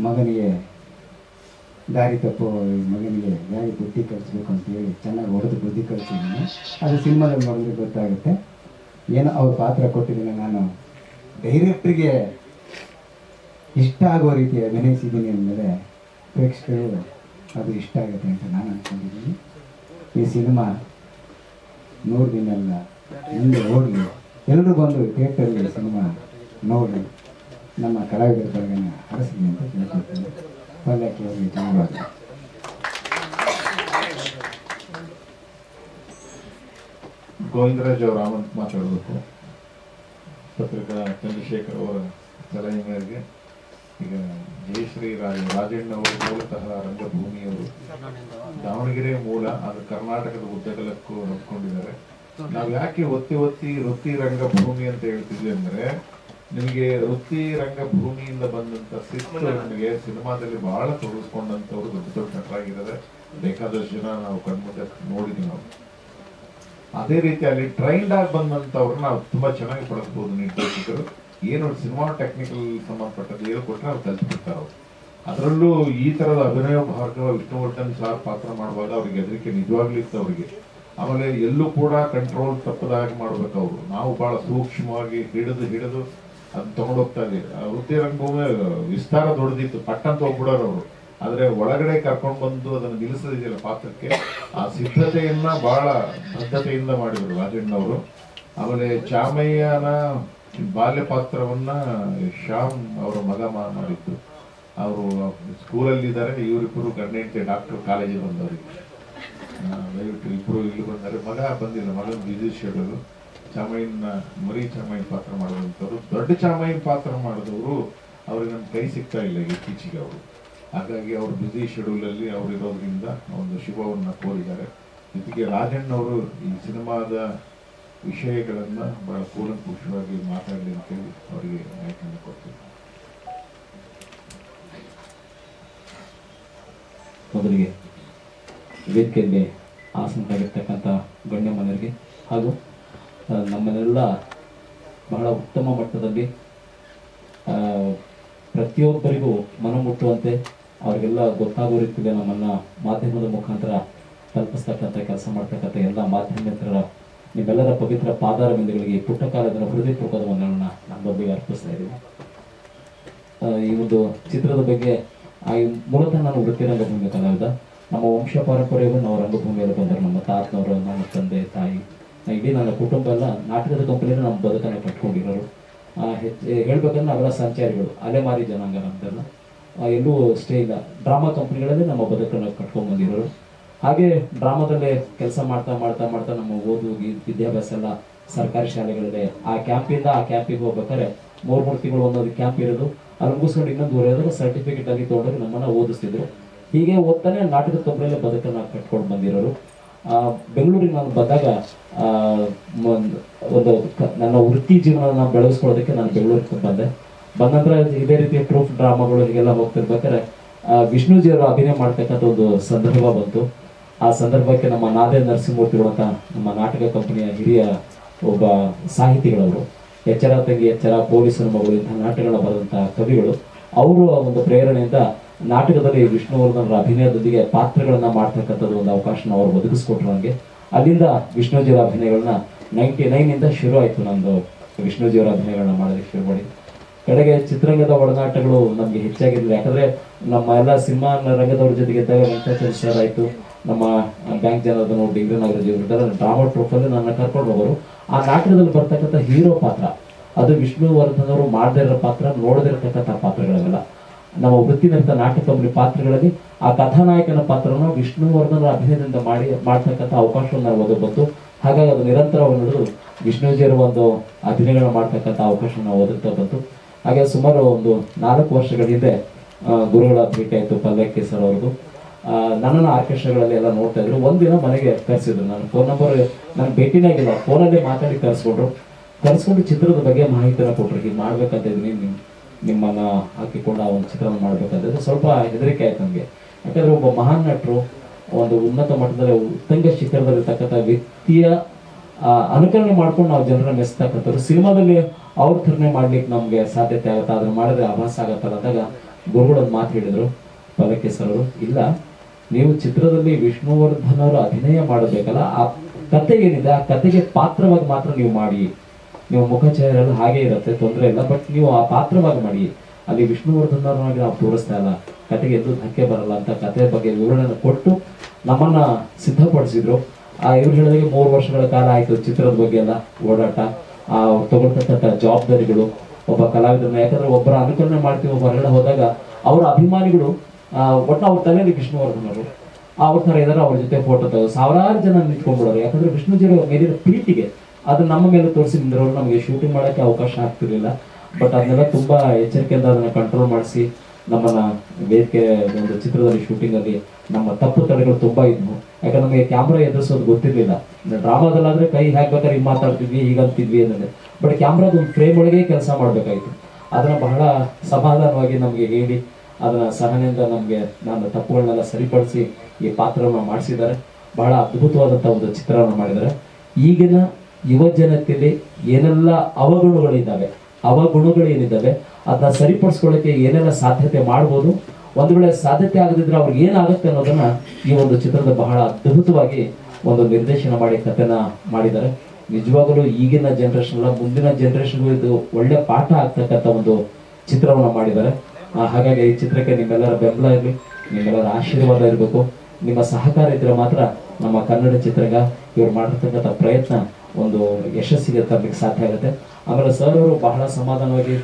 ಮಗನಿಗೆ ದಾರಿ ತಪ್ಪೋ ಮಗನಿಗೆ ದಾರಿ ಬುದ್ಧಿ ಕಲಿಸ್ಬೇಕು ಅಂತೇಳಿ ಚೆನ್ನಾಗಿ ಹೊಡೆದು ಬುದ್ಧಿ ಕಲಿಸಿದ್ದೀನಿ. ಅದು ಸಿನಿಮಾದಲ್ಲಿ ನೋಡಿದ್ರೆ ಗೊತ್ತಾಗುತ್ತೆ. ಏನೋ ಅವ್ರ ಪಾತ್ರ ಕೊಟ್ಟಿದ್ದೀನಿ. ನಾನು ಡೈರೆಕ್ಟ್ರಿಗೆ ಇಷ್ಟ ಆಗೋ ರೀತಿ ಅಭಿನಯಿಸಿದ್ದೀನಿ ಅಂದಮೇಲೆ ಪ್ರೇಕ್ಷಕರು ಅದು ಇಷ್ಟ ಆಗುತ್ತೆ ಅಂತ ನಾನು ಅಂದ್ಕೊಂಡಿದ್ದೀನಿ. ಈ ಸಿನಿಮಾ 100 ದಿನ ಎಲ್ಲ ಮುಂದೆ ಹೋಗಲಿ, ಎಲ್ಲರೂ ಬಂದು ಥಿಯೇಟರ್ಗೆ ಸಿನಿಮಾ ನೋಡಿ ನಮ್ಮ ಕಲಾವಿದರ ಬಳಗನ ಹರಿಸಲಿ ಅಂತ ಕೇಳ್ಕೊಳ್ತೀನಿ. ಪಲ್ಲಕ್ಕಿ ಅವರಿಗೆ ಧನ್ಯವಾದ. ಗೋವಿಂದರಾಜ್ ಅವರ ಮಾತಾಡಬೇಕು. ಪತ್ರಿಕಾ ಚಂದ್ರಶೇಖರ್ ಅವರ ಸಲಹೆ ಮೇರೆಗೆ ಈಗ ಜಯಶ್ರೀ ರಾಜಣ್ಣ ಅವರು ಮೂಲತಃ ರಂಗಭೂಮಿಯವರು, ದಾವಣಗೆರೆ ಮೂಲ, ಅದು ಕರ್ನಾಟಕದ ಉದ್ದಗಲಕ್ಕೂ ನೋಡ್ಕೊಂಡಿದ್ದಾರೆ. ನಾವು ಯಾಕೆ ಒತ್ತಿ ವೃತ್ತಿ ರಂಗಭೂಮಿ ಅಂತ ಹೇಳ್ತಿದ್ವಿ ಅಂದ್ರೆ, ನಿಮಗೆ ವೃತ್ತಿ ರಂಗಭೂಮಿಯಿಂದ ಬಂದಂತ ಶಿಸ್ತು ನಿಮಗೆ ಸಿನಿಮಾದಲ್ಲಿ ಬಹಳ ತೊಡಗಿಸ್ಕೊಂಡಂತವ್ರು ದೊಡ್ಡ ದೊಡ್ಡ ನಟರಾಗಿದ್ದಾರೆ. ಬೇಕಾದಷ್ಟು ಜನ ನಾವು ಕಣ್ಮುಂದೆ ನೋಡಿದ್ವಿ ನಾವು. ಅದೇ ರೀತಿ ಅಲ್ಲಿ ಟ್ರೈನ್ಡ್ ಆಗಿ ಬಂದಂತವ್ರನ್ನ ನಾವು ತುಂಬಾ ಚೆನ್ನಾಗಿ ಬಳಸ್ಬೋದು. ನಿರ್ದೇಶಕರು ಏನು ಸಿನಿಮಾ ಟೆಕ್ನಿಕಲ್ ಸಂಬಂಧಪಟ್ಟದ್ದು ಹೇಳ್ಕೊಟ್ರೆ ಅವ್ರು ಕಲ್ತ್ಬಿಡ್ತಾರೆ. ಅವ್ರು ಅದರಲ್ಲೂ ಈ ತರದ ಅಭಿನಯ ಭಾರ್ಗವ ವಿಷ್ಣುವರ್ಧನ್ ಸಾರ್ ಪಾತ್ರ ಮಾಡುವಾಗ ಅವ್ರಿಗೆ ಹೆದರಿಕೆ ನಿಜವಾಗ್ಲೂ ಇತ್ತು ಅವರಿಗೆ. ಆಮೇಲೆ ಎಲ್ಲೂ ಕೂಡ ಕಂಟ್ರೋಲ್ ತಪ್ಪದಾಗ ಮಾಡ್ಬೇಕು ಅವರು. ನಾವು ಬಹಳ ಸೂಕ್ಷ್ಮವಾಗಿ ಹಿಡಿದು ಅದನ್ನ ತಗೊಂಡೋಗ್ತಾ ಇದ್ದೀವಿ. ವೃತ್ತಿ ರಂಗಭೂಮಿ ವಿಸ್ತಾರ ದೊಡ್ಡದಿತ್ತು, ಪಟ್ಟಂತ ಹೋಗ್ಬಿಡೋರು ಅವರು. ಆದ್ರೆ ಒಳಗಡೆ ಕರ್ಕೊಂಡು ಬಂದು ಅದನ್ನು ನಿಲ್ಲಿಸೋದಿದೆಯಲ್ಲ ಪಾತ್ರಕ್ಕೆ, ಆ ಸಿದ್ಧತೆಯನ್ನ ಬಹಳ ಬದ್ಧತೆಯಿಂದ ಮಾಡಿದ್ರು ರಾಜಣ್ಣ ಅವರು. ಆಮೇಲೆ ಚಾಮಯ್ಯನ ಬಾಲ್ಯ ಪಾತ್ರವನ್ನ ಶ್ಯಾಮ್ ಅವರ ಮಗ ಮಾಡಿದ್ದು. ಅವರು ಸ್ಕೂಲಲ್ಲಿದ್ದಾರೆ, ಇವರಿಬ್ಬರು ಗಂಡ ಹೆಂಡತಿ ಡಾಕ್ಟರ್ ಕಾಲೇಜಿಗೆ ಬಂದವರಿಗೆ. ದಯವಿಟ್ಟು ಇಬ್ಬರು ಇಲ್ಲಿ ಬಂದರೆ, ಮಗ ಬಂದಿಲ್ಲ, ಮಗನ ಬ್ಯುಸಿ ಶೆಡ್ಯೂಲು. ಚಾಮಯ್ಯನ ಮರಿ ಚಾಮಯ್ಯನ ಪಾತ್ರ ಮಾಡುವಂಥವ್ರು, ದೊಡ್ಡ ಚಾಮಯ್ಯನ ಪಾತ್ರ ಮಾಡಿದವರು ಅವ್ರಿಗೆ ನಮ್ಮ ಕೈ ಸಿಗ್ತಾ ಇಲ್ಲ ಇತ್ತೀಚೆಗೆ ಅವರು. ಹಾಗಾಗಿ ಅವ್ರ ಬ್ಯುಸಿ ಶೆಡ್ಯೂಲಲ್ಲಿ ಅವ್ರು ಇರೋದ್ರಿಂದ ಒಂದು ಶುಭವನ್ನು ಕೋರಿದ್ದಾರೆ. ಜೊತೆಗೆ ರಾಜಣ್ಣವರು ಈ ಸಿನಿಮಾದ ವಿಷಯಗಳನ್ನು ಬಹಳ ಕೂಲಂಕುಷವಾಗಿ ಮಾತಾಡಲಿ ಅಂತೇಳಿ ಅವರಿಗೆ ಮಾಹಿತಿಯನ್ನು ಕೊಡ್ತೀನಿ. ಮೊದಲಿಗೆ ವೇದಿಕೆಯಲ್ಲಿ ಆಸನರಾಗಿರ್ತಕ್ಕಂಥ ಗಣ್ಯಮಾನ್ಯರಿಗೆ ಹಾಗೂ ನಮ್ಮನ್ನೆಲ್ಲ ಬಹಳ ಉತ್ತಮ ಮಟ್ಟದಲ್ಲಿ ಪ್ರತಿಯೊಬ್ಬರಿಗೂ ಮನಮುಟ್ಟುವಂತೆ ಅವರಿಗೆಲ್ಲ ಗೊತ್ತಾಗೋ ರೀತಿಯಲ್ಲಿ ನಮ್ಮನ್ನು ಮಾಧ್ಯಮದ ಮುಖಾಂತರ ತಲುಪಿಸ್ತಕ್ಕಂಥ ಕೆಲಸ ಮಾಡ್ತಕ್ಕಂಥ ಎಲ್ಲ ಮಾಧ್ಯಮೇತರ ನಿಮ್ಮೆಲ್ಲರ ಪವಿತ್ರ ಪಾದಾರವಿಂದಗಳಿಗೆ ಪುಟ್ಟ ಕಾಲದ ಹೃದಯಪೂರ್ವಕದ ವಂದನೆಗಳನ್ನ ನಮ್ಮೊಬ್ಬರಿಗೆ ಅರ್ಪಿಸ್ತಾ ಇದ್ದೀವಿ. ಈ ಒಂದು ಚಿತ್ರದ ಬಗ್ಗೆ ಮೂಲತಃ ನಾನು ವೃತ್ತಿ ರಂಗಭೂಮಿ ಕಲಾವಿದ. ನಮ್ಮ ವಂಶ ಪಾರಂಪರ್ಯವು ನಾವು ರಂಗಭೂಮಿಯಲ್ಲಿ ಬಂದರು. ನಮ್ಮ ತಾತನವರು, ನಮ್ಮ ತಂದೆ ತಾಯಿ, ಇಡೀ ನನ್ನ ಕುಟುಂಬ ಎಲ್ಲ ನಾಟಕದ ಕಂಪನಿಯಲ್ಲಿ ನಮ್ಮ ಬದುಕನ್ನು ಕಟ್ಕೊಂಡಿರೋರು. ಹೇಳ್ಬೇಕಂದ್ರೆ ನಾವೆಲ್ಲ ಸಂಚಾರಿಗಳು, ಅಲೆಮಾರಿ ಜನಾಂಗ ನಮ್ದೆಲ್ಲ. ಎಲ್ಲೂ ಸ್ಟೇ ಇಲ್ಲ. ಡ್ರಾಮಾ ಕಂಪನಿಗಳಲ್ಲಿ ನಮ್ಮ ಬದುಕನ್ನು ಕಟ್ಕೊಂಡು ಬಂದಿರೋರು. ಹಾಗೆ ಡ್ರಾಮಾದಲ್ಲೇ ಕೆಲಸ ಮಾಡ್ತಾ ಮಾಡ್ತಾ ಮಾಡ್ತಾ ನಮ್ಮ ಓದು ವಿದ್ಯಾಭ್ಯಾಸ ಎಲ್ಲ ಸರ್ಕಾರಿ ಶಾಲೆಗಳಿದೆ. ಆ ಕ್ಯಾಂಪಿಂದ ಆ ಕ್ಯಾಂಪಿಗೆ ಹೋಗ್ಬೇಕಾದ್ರೆ 3 ತಿಂಗಳು ಒಂದೊಂದು ಕ್ಯಾಂಪ್ ಇರೋದು, ಅಲ್ಲಿ ಮುಗಿಸ್ಕೊಂಡು ಇನ್ನೊಂದು ಊರಿರೋದು, ಸರ್ಟಿಫಿಕೇಟ್ ಆಗಿ ತೊಗೊಂಡ್ರೆ ನಮ್ಮನ್ನು ಓದಿಸ್ತಿದ್ರು. ಹೀಗೆ ಓದ್ತಾನೆ ನಾಟಕದ ಕಂಪನಿಯಲ್ಲೇ ಬದುಕನ್ನು ಕಟ್ಕೊಂಡು ಬಂದಿರೋರು. ಬೆಂಗಳೂರಿಗೆ ನಾನು ಬಂದಾಗ ಒಂದು ನನ್ನ ವೃತ್ತಿ ಜೀವನ ಬೆಳೆಸ್ಕೊಳ್ಳೋದಕ್ಕೆ ನಾನು ಬೆಂಗಳೂರಿಗೆ ಬಂದೆ. ಬಂದ ನಂತರ ಇದೇ ರೀತಿ ಟ್ರೂಪ್ ಡ್ರಾಮಾಗಳು ಹೀಗೆಲ್ಲ ಹೋಗ್ತಿರ್ಬೇಕಾದ್ರೆ ವಿಷ್ಣುಜಿಯವರು ಅಭಿನಯ ಮಾಡ್ತಕ್ಕಂಥ ಒಂದು ಸಂದರ್ಭ ಬಂತು. ಆ ಸಂದರ್ಭಕ್ಕೆ ನಮ್ಮ ನಾದೇ ನರಸಿಂಹಮೂರ್ತಿಗಳು ಅಂತ ನಮ್ಮ ನಾಟಕ ಕಂಪನಿಯ ಹಿರಿಯ ಒಬ್ಬ ಸಾಹಿತಿಗಳವರು, ಎಚ್ಚರ ತಂಗಿ ಎಚ್ಚರ, ಪೊಲೀಸರ ಮಗಳು, ಇಂತಹ ನಾಟಕಗಳನ್ನ ಬರೆದಂತಹ ಕವಿಗಳು, ಅವರು ಒಂದು ಪ್ರೇರಣೆಯಿಂದ ನಾಟಕದಲ್ಲಿ ವಿಷ್ಣುವರ್ಧನರ ಅಭಿನಯದೊಂದಿಗೆ ಪಾತ್ರಗಳನ್ನ ಮಾಡ್ತಕ್ಕಂಥದ್ದು ಒಂದು ಅವಕಾಶನ ಅವರು ಒದಗಿಸ್ಕೊಟ್ರು ನನಗೆ. ಅಲ್ಲಿಂದ ವಿಷ್ಣುಜಿಯವರ ಅಭಿನಯಗಳನ್ನ 99 ಶುರು ಆಯಿತು. ನಂದು ವಿಷ್ಣುಜಿಯವರ ಅಭಿನಯಗಳನ್ನ ಮಾಡೋದಕ್ಕೆ ಶುರು ಮಾಡಿ ಕಡೆಗೆ ಚಿತ್ರರಂಗದ ಒಡನಾಟಗಳು ನಮಗೆ ಹೆಚ್ಚಾಗಿರಲಿಲ್ಲ. ಯಾಕಂದ್ರೆ ನಮ್ಮ ಎಲ್ಲ ಸಿನಿಮಾ ರಂಗದವ್ರ ಜೊತೆಗೆ ಇದ್ದಾಗ ವೆಂಕಟಾಚಲ ಸರ್ ಆಯಿತು, ನಮ್ಮ ಬ್ಯಾಂಕ್ ಜನಾರ್ದನ್ ಅವರು, ಡಿಗ್ರಿ ನಾಗರಾಜ್ ಇವರು ಡ್ರಾಮಾ ಟ್ರೂಪಲ್ಲಿ ನನ್ನ ಕರ್ಕೊಂಡು ಹೋಗೋರು. ಆ ನಾಟಕದಲ್ಲಿ ಬರ್ತಕ್ಕಂಥ ಹೀರೋ ಪಾತ್ರ ಅದು ವಿಷ್ಣುವರ್ಧನ್ ಅವರು ಮಾಡದೇ ಇರೋ ಪಾತ್ರ, ನೋಡದಿರತಕ್ಕಂಥ ಪಾತ್ರಗಳನ್ನೆಲ್ಲ ನಮ್ಮ ವೃತ್ತಿನಂತ ನಾಟಕ ಕಂಪನಿ ಪಾತ್ರಗಳಲ್ಲಿ ಆ ಕಥಾನಾಯಕನ ಪಾತ್ರವನ್ನು ವಿಷ್ಣುವರ್ಧನ್ ಅಭಿನಯದಿಂದ ಮಾಡ್ತಕ್ಕಂಥ ಅವಕಾಶವನ್ನು ಒದಗಿ ಬಂತು. ಹಾಗಾಗಿ ಅದು ನಿರಂತರವಾಗಿ ನಡೆದು ವಿಷ್ಣುಜಿಯರ ಒಂದು ಅಭಿನಯಗಳನ್ನ ಮಾಡ್ತಕ್ಕಂಥ ಅವಕಾಶವನ್ನು ಒದಗ್ತಾ ಬಂತು. ಹಾಗೆ ಸುಮಾರು ಒಂದು 4 ವರ್ಷಗಳ ಹಿಂದೆ ಗುರುಗಳ ಭೇಟಿ ಆಯಿತು ಪಲ್ಲಕ್ಕಿ ಸರ್ ಅವ್ರದ್ದು. ನನ್ನನ್ನು ಆರ್ಕೆಸ್ಟ್ರಾಗಳಲ್ಲಿ ಎಲ್ಲ ನೋಡ್ತಾ ಇದ್ರು. ಒಂದಿನ ಮನೆಗೆ ಕರೆಸಿದ್ರು. ನಾನು ಫೋನ್ ನಂಬರ್ ನಾನು ಭೇಟಿನೇ ಆಗಿಲ್ಲ, ಫೋನಲ್ಲೇ ಮಾತಾಡಿ ಕರೆಸ್ಕೊಂಡು ಚಿತ್ರದ ಬಗ್ಗೆ ಮಾಹಿತಿಯನ್ನು ಕೊಟ್ಟರು. ಹೀಗೆ ಮಾಡ್ಬೇಕಂತ ಇದ್ದೀನಿ, ನಿಮ್ಮನ್ನ ಹಾಕಿಕೊಂಡು ಆ ಒಂದು ಚಿತ್ರನ ಮಾಡ್ಬೇಕಂತಿದ್ರೆ ಸ್ವಲ್ಪ ಹೆದರಿಕೆ ಆಯ್ತು ನನಗೆ. ಯಾಕಂದ್ರೆ ಒಬ್ಬ ಮಹಾನ್ ನಟರು, ಒಂದು ಉನ್ನತ ಮಟ್ಟದಲ್ಲಿ ಉತ್ತಂಗ ಶಿಖರದಲ್ಲಿರ್ತಕ್ಕಂಥ ವ್ಯಕ್ತಿಯ ಅನುಕರಣೆ ಮಾಡ್ಕೊಂಡು ನಾವು ಜನರನ್ನ ಮೆಸ್ತಕ್ಕಂಥವ್ರು. ಸಿನಿಮಾದಲ್ಲಿ ಅವ್ರ ಥರನೇ ಮಾಡ್ಲಿಕ್ಕೆ ನಮ್ಗೆ ಸಾಧ್ಯತೆ ಆಗುತ್ತೆ, ಅದನ್ನ ಮಾಡಿದ್ರೆ ಆಭಾಸ ಆಗತ್ತಲ್ಲ ಅಂದಾಗ ಗುರುಗಳೊಂದು ಮಾತು ಹೇಳಿದ್ರು ಪಲ್ಲಕ್ಕಿ ಸರ್ ಅವರು, ಇಲ್ಲ ನೀವು ಚಿತ್ರದಲ್ಲಿ ವಿಷ್ಣುವರ್ಧನ್ ಅವರು ಅಭಿನಯ ಮಾಡಬೇಕಲ್ಲ, ಆ ಕತೆ ಏನಿದೆ ಆ ಕತೆಗೆ ಪಾತ್ರವಾಗಿ ಮಾತ್ರ ನೀವು ಮಾಡಿ. ನೀವು ಮುಖಚಹರೆ ಎಲ್ಲ ಹಾಗೆ ಇರುತ್ತೆ, ತೊಂದರೆ ಇಲ್ಲ, ಬಟ್ ನೀವು ಆ ಪಾತ್ರವಾಗಿ ಮಾಡಿ. ಅಲ್ಲಿ ವಿಷ್ಣುವರ್ಧನ್ ಅವ್ರನ್ನಾಗಿ ನಾವು ತೋರಿಸ್ತಾ ಇಲ್ಲ, ಕತೆಗೆ ಎಲ್ಲೂ ಧಕ್ಕೆ ಬರಲ್ಲ ಅಂತ ಕತೆ ಬಗ್ಗೆ ವಿವರಣೆಯನ್ನು ಕೊಟ್ಟು ನಮ್ಮನ್ನ ಸಿದ್ಧಪಡಿಸಿದ್ರು. ಇವ್ರು ಹೇಳಿದಾಗೆ 3 ವರ್ಷಗಳ ಕಾಲ ಆಯ್ತು ಚಿತ್ರದ ಬಗ್ಗೆ ಎಲ್ಲ ಓಡಾಟ, ತಗೊಳ್ತಕ್ಕಂಥ ಜವಾಬ್ದಾರಿಗಳು ಒಬ್ಬ ಕಲಾವಿದರನ್ನ. ಯಾಕಂದ್ರೆ ಒಬ್ಬರ ಅನುಕರಣೆ ಮಾಡ್ತೀವಿ, ಒಬ್ಬ ಹೊರಗಡೆ ಹೋದಾಗ ಅವರ ಅಭಿಮಾನಿಗಳು ಒಟ್ಟು ಅವ್ರ ತಲೆಯಲ್ಲಿ ವಿಷ್ಣುವರ್ಧನ್ ಅವರು ಅವ್ರ ಥರ ಇದಾರೆ, ಅವ್ರ ಜೊತೆ ಫೋಟೋ ತೆಗೆದು ಸಾವಿರಾರು ಜನ ನಿಂತ್ಕೊಂಡ್ಬಿಡೋರು. ಯಾಕಂದ್ರೆ ವಿಷ್ಣುಜಿಯವ್ರ ಮೇಲಿನ ಪ್ರೀತಿಗೆ ಅದು ನಮ್ಮ ಮೇಲೆ ತೋರಿಸಿ ನಿಂದಿರೋರು. ನಮಗೆ ಶೂಟಿಂಗ್ ಮಾಡೋಕ್ಕೆ ಅವಕಾಶ ಆಗ್ತಿರ್ಲಿಲ್ಲ, ಬಟ್ ಅದನ್ನೆಲ್ಲ ತುಂಬಾ ಎಚ್ಚರಿಕೆಯಿಂದ ಅದನ್ನ ಕಂಟ್ರೋಲ್ ಮಾಡಿಸಿ ನಮ್ಮನ್ನ ವೇದಿಕೆ ಒಂದು ಚಿತ್ರದಲ್ಲಿ ಶೂಟಿಂಗಲ್ಲಿ ನಮ್ಮ ತಪ್ಪು ತಡೆಗಳು ತುಂಬಾ ಇದ್ವು. ಯಾಕಂದ್ರೆ ನಮಗೆ ಕ್ಯಾಮ್ರಾ ಎದುರಿಸೋದು ಗೊತ್ತಿರ್ಲಿಲ್ಲ. ಡ್ರಾಮಾದಲ್ಲಾದ್ರೆ ಕೈ ಹಾಕ್ಬೇಕಾದ್ರೆ ಹಿಂಗೆ ಮಾತಾಡ್ತಿದ್ವಿ, ಹೀಗಂತಿದ್ವಿ ಅನ್ನೋದೇ, ಬಟ್ ಕ್ಯಾಮ್ರಾದ ಒಂದು ಫ್ರೇಮ್ ಒಳಗೆ ಕೆಲಸ ಮಾಡ್ಬೇಕಾಯ್ತು. ಅದನ್ನ ಬಹಳ ಸಮಾಧಾನವಾಗಿ ನಮಗೆ ಹೇಳಿ ಅದನ್ನ ಸಹನೆಯಿಂದ ನಮಗೆ ನಾನು ತಪ್ಪುಗಳನ್ನೆಲ್ಲ ಸರಿಪಡಿಸಿ ಈ ಪಾತ್ರವನ್ನು ಮಾಡಿಸಿದ್ದಾರೆ. ಬಹಳ ಅದ್ಭುತವಾದಂಥ ಒಂದು ಚಿತ್ರವನ್ನು ಮಾಡಿದ್ದಾರೆ. ಈಗಿನ ಯುವ ಜನತೆಯಲ್ಲಿ ಏನೆಲ್ಲ ಅವಗುಣಗಳೇನಿದ್ದಾವೆ ಅದನ್ನ ಸರಿಪಡಿಸ್ಕೊಳ್ಳೋಕೆ ಏನೆಲ್ಲ ಸಾಧ್ಯತೆ ಮಾಡ್ಬೋದು, ಒಂದು ವೇಳೆ ಸಾಧ್ಯತೆ ಆಗದಿದ್ರೆ ಅವ್ರಿಗೆ ಏನಾಗುತ್ತೆ ಅನ್ನೋದನ್ನ ಈ ಒಂದು ಚಿತ್ರದ ಬಹಳ ಅದ್ಭುತವಾಗಿ ಒಂದು ನಿರ್ದೇಶನ ಮಾಡಿ ಕಥೆನ ಮಾಡಿದ್ದಾರೆ. ನಿಜವಾಗಲೂ ಈಗಿನ ಜನರೇಷನ್ ಅಲ್ಲ, ಮುಂದಿನ ಜನರೇಷನ್ಗೂ ಇದು ಒಳ್ಳೆ ಪಾಠ ಆಗ್ತಕ್ಕಂಥ ಒಂದು ಚಿತ್ರವನ್ನು ಮಾಡಿದ್ದಾರೆ. ಹಾಗಾಗಿ ಈ ಚಿತ್ರಕ್ಕೆ ನಿಮ್ಮೆಲ್ಲರ ಬೆಂಬಲ ಇರಲಿ, ನಿಮ್ಮೆಲ್ಲರ ಆಶೀರ್ವಾದ ಇರಬೇಕು. ನಿಮ್ಮ ಸಹಕಾರ ಇದ್ರೆ ಮಾತ್ರ ನಮ್ಮ ಕನ್ನಡ ಚಿತ್ರಗ ಇವ್ರು ಮಾಡಿರ್ತಕ್ಕಂಥ ಪ್ರಯತ್ನ ಒಂದು ಯಶಸ್ಸಿಗೆ ತರಲಿಕ್ಕೆ ಸಾಧ್ಯ ಆಗುತ್ತೆ. ಆಮೇಲೆ ಸರ್ ಅವರು ಬಹಳ ಸಮಾಧಾನವಾಗಿ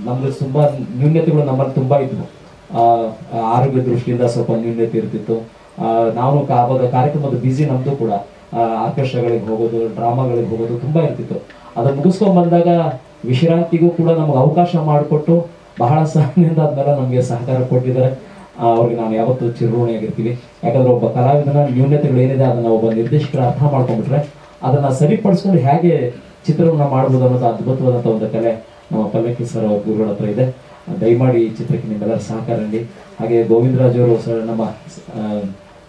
ನಮ್ಗೆ ತುಂಬಾ ನ್ಯೂನ್ಯತೆಗಳು ನಮ್ಮಲ್ಲಿ ತುಂಬಾ ಇದ್ವು. ಆರೋಗ್ಯ ದೃಷ್ಟಿಯಿಂದ ಸ್ವಲ್ಪ ನ್ಯೂನ್ಯತೆ ಇರ್ತಿತ್ತು. ನಾವು ಕಾರ್ಯಕ್ರಮದ ಬ್ಯುಸಿ ನಮ್ದು ಕೂಡ ಆರ್ಕೆಸ್ಟ್ರಾಗಳಿಗೆ ಹೋಗೋದು, ಡ್ರಾಮಾಗಳಿಗೆ ಹೋಗೋದು ತುಂಬಾ ಇರ್ತಿತ್ತು. ಅದನ್ನ ಮುಗಿಸ್ಕೊಂಡ್ ಬಂದಾಗ ವಿಶ್ರಾಂತಿಗೂ ಕೂಡ ನಮ್ಗೆ ಅವಕಾಶ ಮಾಡಿಕೊಟ್ಟು ಬಹಳ ಸಹನೆಯಿಂದ ಆದ್ಮೇಲೆ ನಮಗೆ ಸಹಕಾರ ಕೊಟ್ಟಿದ್ದಾರೆ. ಅವ್ರಿಗೆ ನಾವು ಯಾವತ್ತೂ ಚಿರಋಣಿಯಾಗಿರ್ತೀವಿ. ಯಾಕಂದ್ರೆ ಒಬ್ಬ ಕಲಾವಿದನ ನ್ಯೂನ್ಯತೆಗಳು ಏನಿದೆ ಅದನ್ನ ಒಬ್ಬ ನಿರ್ದೇಶಕರ ಅರ್ಥ ಮಾಡ್ಕೊಂಡ್ಬಿಟ್ರೆ ಅದನ್ನ ಸರಿಪಡಿಸ್ಕೊಂಡು ಹೇಗೆ ಚಿತ್ರವನ್ನ ಮಾಡ್ಬೋದು ಅನ್ನೋದು ಅದ್ಭುತವಾದಂಥ ಒಂದು ಕಲೆ ನಮ್ಮ ಪಲ್ಲಕ್ಕಿ ಸರ್ ಗುರುಗಳ ಹತ್ರ ಇದೆ. ದಯಮಾಡಿ ಈ ಚಿತ್ರಕ್ಕೆ ನಿಮ್ಮೆಲ್ಲರ ಸಹಕಾರ ನೀಡಿ. ಹಾಗೆ ಗೋವಿಂದರಾಜ್ ಅವರು ಸರ್ ನಮ್ಮ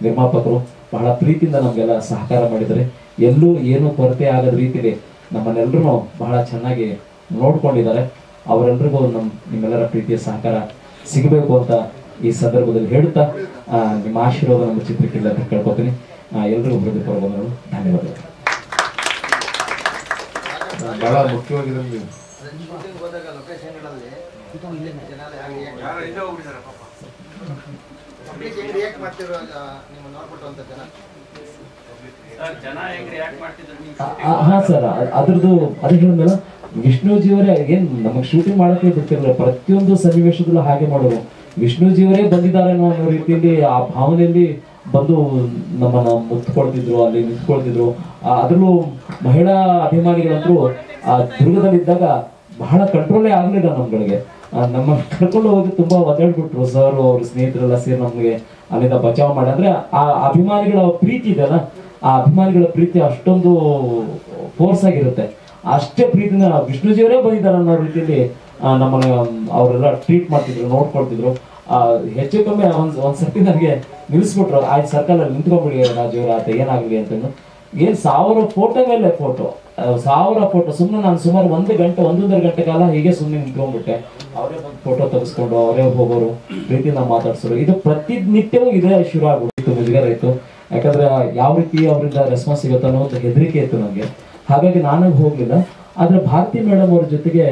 ನಿರ್ಮಾಪಕರು ಬಹಳ ಪ್ರೀತಿಯಿಂದ ನಮಗೆಲ್ಲ ಸಹಕಾರ ಮಾಡಿದ್ದಾರೆ. ಎಲ್ಲೂ ಏನು ಕೊರತೆ ಆಗದ ರೀತಿಯಲ್ಲಿ ನಮ್ಮನ್ನೆಲ್ಲರೂ ಬಹಳ ಚೆನ್ನಾಗಿ ನೋಡ್ಕೊಂಡಿದ್ದಾರೆ. ಅವರೆಲ್ಲರಿಗೂ ನಿಮ್ಮೆಲ್ಲರ ಪ್ರೀತಿಯ ಸಹಕಾರ ಸಿಗಬೇಕು ಅಂತ ಈ ಸಂದರ್ಭದಲ್ಲಿ ಹೇಳುತ್ತಾ ನಿಮ್ಮ ಆಶೀರ್ವಾದ ನಮ್ಮ ಚಿತ್ರಕ್ಕಿಲ್ಲ ಅಂತ ಕೇಳ್ಕೊತೀನಿ. ಎಲ್ರಿಗೂ ಹೃದಯಪೂರ್ವಕಗಳು ಧನ್ಯವಾದಗಳು. ಬಹಳ ಮುಖ್ಯವಾಗಿ ಇದರಲ್ಲಿ ಹಾ ಸರ್, ಅದ್ರದ್ದು ಅದೇ ಹೇಳಿದ್ಮೇಲೆ ವಿಷ್ಣುಜಿಯವರೇ ಏನ್ ನಮಗ್ ಶೂಟಿಂಗ್ ಮಾಡಕ್ಕೆ ಬಿಡ್ತಿರಲಿಲ್ಲ. ಪ್ರತಿಯೊಂದು ಸನ್ನಿವೇಶದಲ್ಲೂ ಹಾಗೆ ಮಾಡೋರು. ವಿಷ್ಣುಜಿಯವರೇ ಬಂದಿದ್ದಾರೆ ಅನ್ನೋ ರೀತಿಯಲ್ಲಿ ಆ ಭಾವನೆಯಲ್ಲಿ ಬಂದು ನಮ್ಮನ್ನ ಮುತ್ಕೊಳ್ತಿದ್ರು, ಅಲ್ಲಿ ನಿಂತ್ಕೊಳ್ತಿದ್ರು. ಅದ್ರಲ್ಲೂ ಮಹಿಳಾ ಅಭಿಮಾನಿಗಳಂತೂ ಆ ದುರ್ಗದಲ್ಲಿದ್ದಾಗ ಬಹಳ ಕಂಟ್ರೋಲೇ ಆಗ್ಲಿಲ್ಲ ನಮ್ಗಳಿಗೆ. ನಮ್ಮ ಕರ್ಕೊಂಡು ಹೋಗಿ ತುಂಬಾ ಒದ್ದಾಡ್ಬಿಟ್ರು ಸರ್, ಅವ್ರ ಸ್ನೇಹಿತರೆಲ್ಲ ಸೇರಿ ನಮ್ಗೆ ಅಲ್ಲಿಂದ ಬಚಾವ್ ಮಾಡಿ. ಅಂದ್ರೆ ಆ ಅಭಿಮಾನಿಗಳ ಪ್ರೀತಿ ಇದೆಯಲ್ಲ, ಆ ಅಭಿಮಾನಿಗಳ ಪ್ರೀತಿ ಅಷ್ಟೊಂದು ಫೋರ್ಸ್ ಆಗಿರುತ್ತೆ. ಅಷ್ಟೇ ಪ್ರೀತಿನ ವಿಷ್ಣುಜಿಯವರೇ ಬಂದಿದ್ದಾರೆ ಅನ್ನೋ ರೀತಿಯಲ್ಲಿ ನಮ್ಮನ್ನ ಅವರೆಲ್ಲ ಟ್ರೀಟ್ ಮಾಡ್ತಿದ್ರು, ನೋಡ್ಕೊಳ್ತಿದ್ರು. ಹೆಚ್ಚು ಕಮ್ಮಿ ಒಂದ್ಸರ್ತಿ ನನಗೆ ನಿಲ್ಲಿಸ್ಬಿಟ್ರು, ಆಯ್ತು ಸರ್ಕಲ್ ಅಲ್ಲಿ ನಿಂತ್ಕೊಂಡ್ಬಿಡಿ ರಾಜೀವ್ರ ಆತ ಏನಾಗ್ಲಿ ಅಂತ. ಏನ್ 1000 ಫೋಟೋ ಮೇಲೆ ಫೋಟೋ, 1000 ಫೋಟೋ. ನಾನು ಸುಮಾರು 1 ಗಂಟೆ 1.5 ಗಂಟೆ ಕಾಲ ಹೀಗೆ ಸುಮ್ಮನೆ ನಿಂತ್ಕೊಂಡ್ಬಿಟ್ಟೆ. ಅವರೇ ಬಂದು ಫೋಟೋ ತೆಗೆಸ್ಕೊಂಡು ಅವರೇ ಹೋಗೋರು, ಪ್ರೀತಿಯಿಂದ ಮಾತಾಡ್ಸೋರು. ಇದು ಪ್ರತಿನಿತ್ಯವೂ ಇದೇ ಶುರು ಆಗ್ಬಿಟ್ಟಿತ್ತು, ಮುಜುಗರ ಇತ್ತು. ಯಾಕಂದ್ರೆ ಯಾವ ರೀತಿ ಅವರಿಂದ ರೆಸ್ಪಾನ್ಸ್ ಸಿಗುತ್ತೆ ಅನ್ನೋ ಒಂದು ಹೆದರಿಕೆ ಇತ್ತು ನನಗೆ. ಹಾಗಾಗಿ ನಾನಾಗ ಹೋಗ್ಲಿಲ್ಲ. ಆದ್ರೆ ಭಾರತಿ ಮೇಡಮ್ ಅವ್ರ ಜೊತೆಗೆ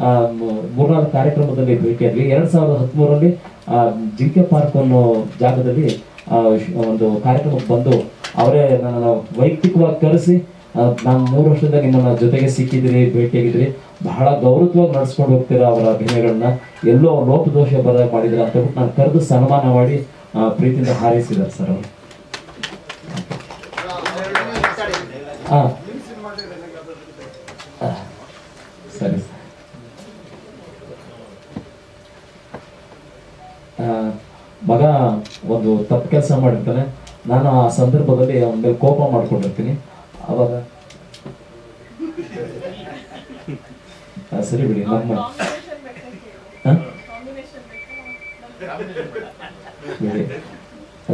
3-4 ಕಾರ್ಯಕ್ರಮದಲ್ಲಿ ಭೇಟಿಯಾದ್ವಿ. 2013ರಲ್ಲಿ ಜಿಂಕೆ ಪಾರ್ಕ್ ಅನ್ನೋ ಜಾಗದಲ್ಲಿ ಒಂದು ಕಾರ್ಯಕ್ರಮಕ್ಕೆ ಬಂದು ಅವರೇ ನನ್ನ ವೈಯಕ್ತಿಕವಾಗಿ ಕರೆಸಿ, ನಾನು 3 ವರ್ಷದಿಂದ ನಿಮ್ಮನ್ನ ಜೊತೆಗೆ ಸಿಕ್ಕಿದ್ರಿ, ಭೇಟಿಯಾಗಿದ್ರಿ, ಬಹಳ ಗೌರವವಾಗಿ ನಡ್ಸ್ಕೊಂಡು ಹೋಗ್ತೀರಾ ಅವರ ಅಭಿನಯಗಳನ್ನ, ಎಲ್ಲೋ ಲೋಪದೋಷ ಬರದಾಗ ಮಾಡಿದ್ರ ಅಂತ ಹೇಳ್ಬಿಟ್ಟು ನಾನು ಕರೆದು ಸನ್ಮಾನ ಮಾಡಿ ಪ್ರೀತಿಯಿಂದ ಹಾರೈಸಿದ್ದಾರೆ ಸರ್ ಅವರು. ಸರಿ ಸರ್. ಮಗ ಒಂದು ತಪ್ಪು ಕೆಲಸ ಮಾಡಿರ್ತಾನೆ, ನಾನು ಆ ಸಂದರ್ಭದಲ್ಲಿ ಅವನ ಮೇಲೆ ಕೋಪ ಮಾಡ್ಕೊಂಡಿರ್ತೀನಿ. ಅವಾಗ ಸರಿ ಬಿಡಿ, ನಮ್ಮ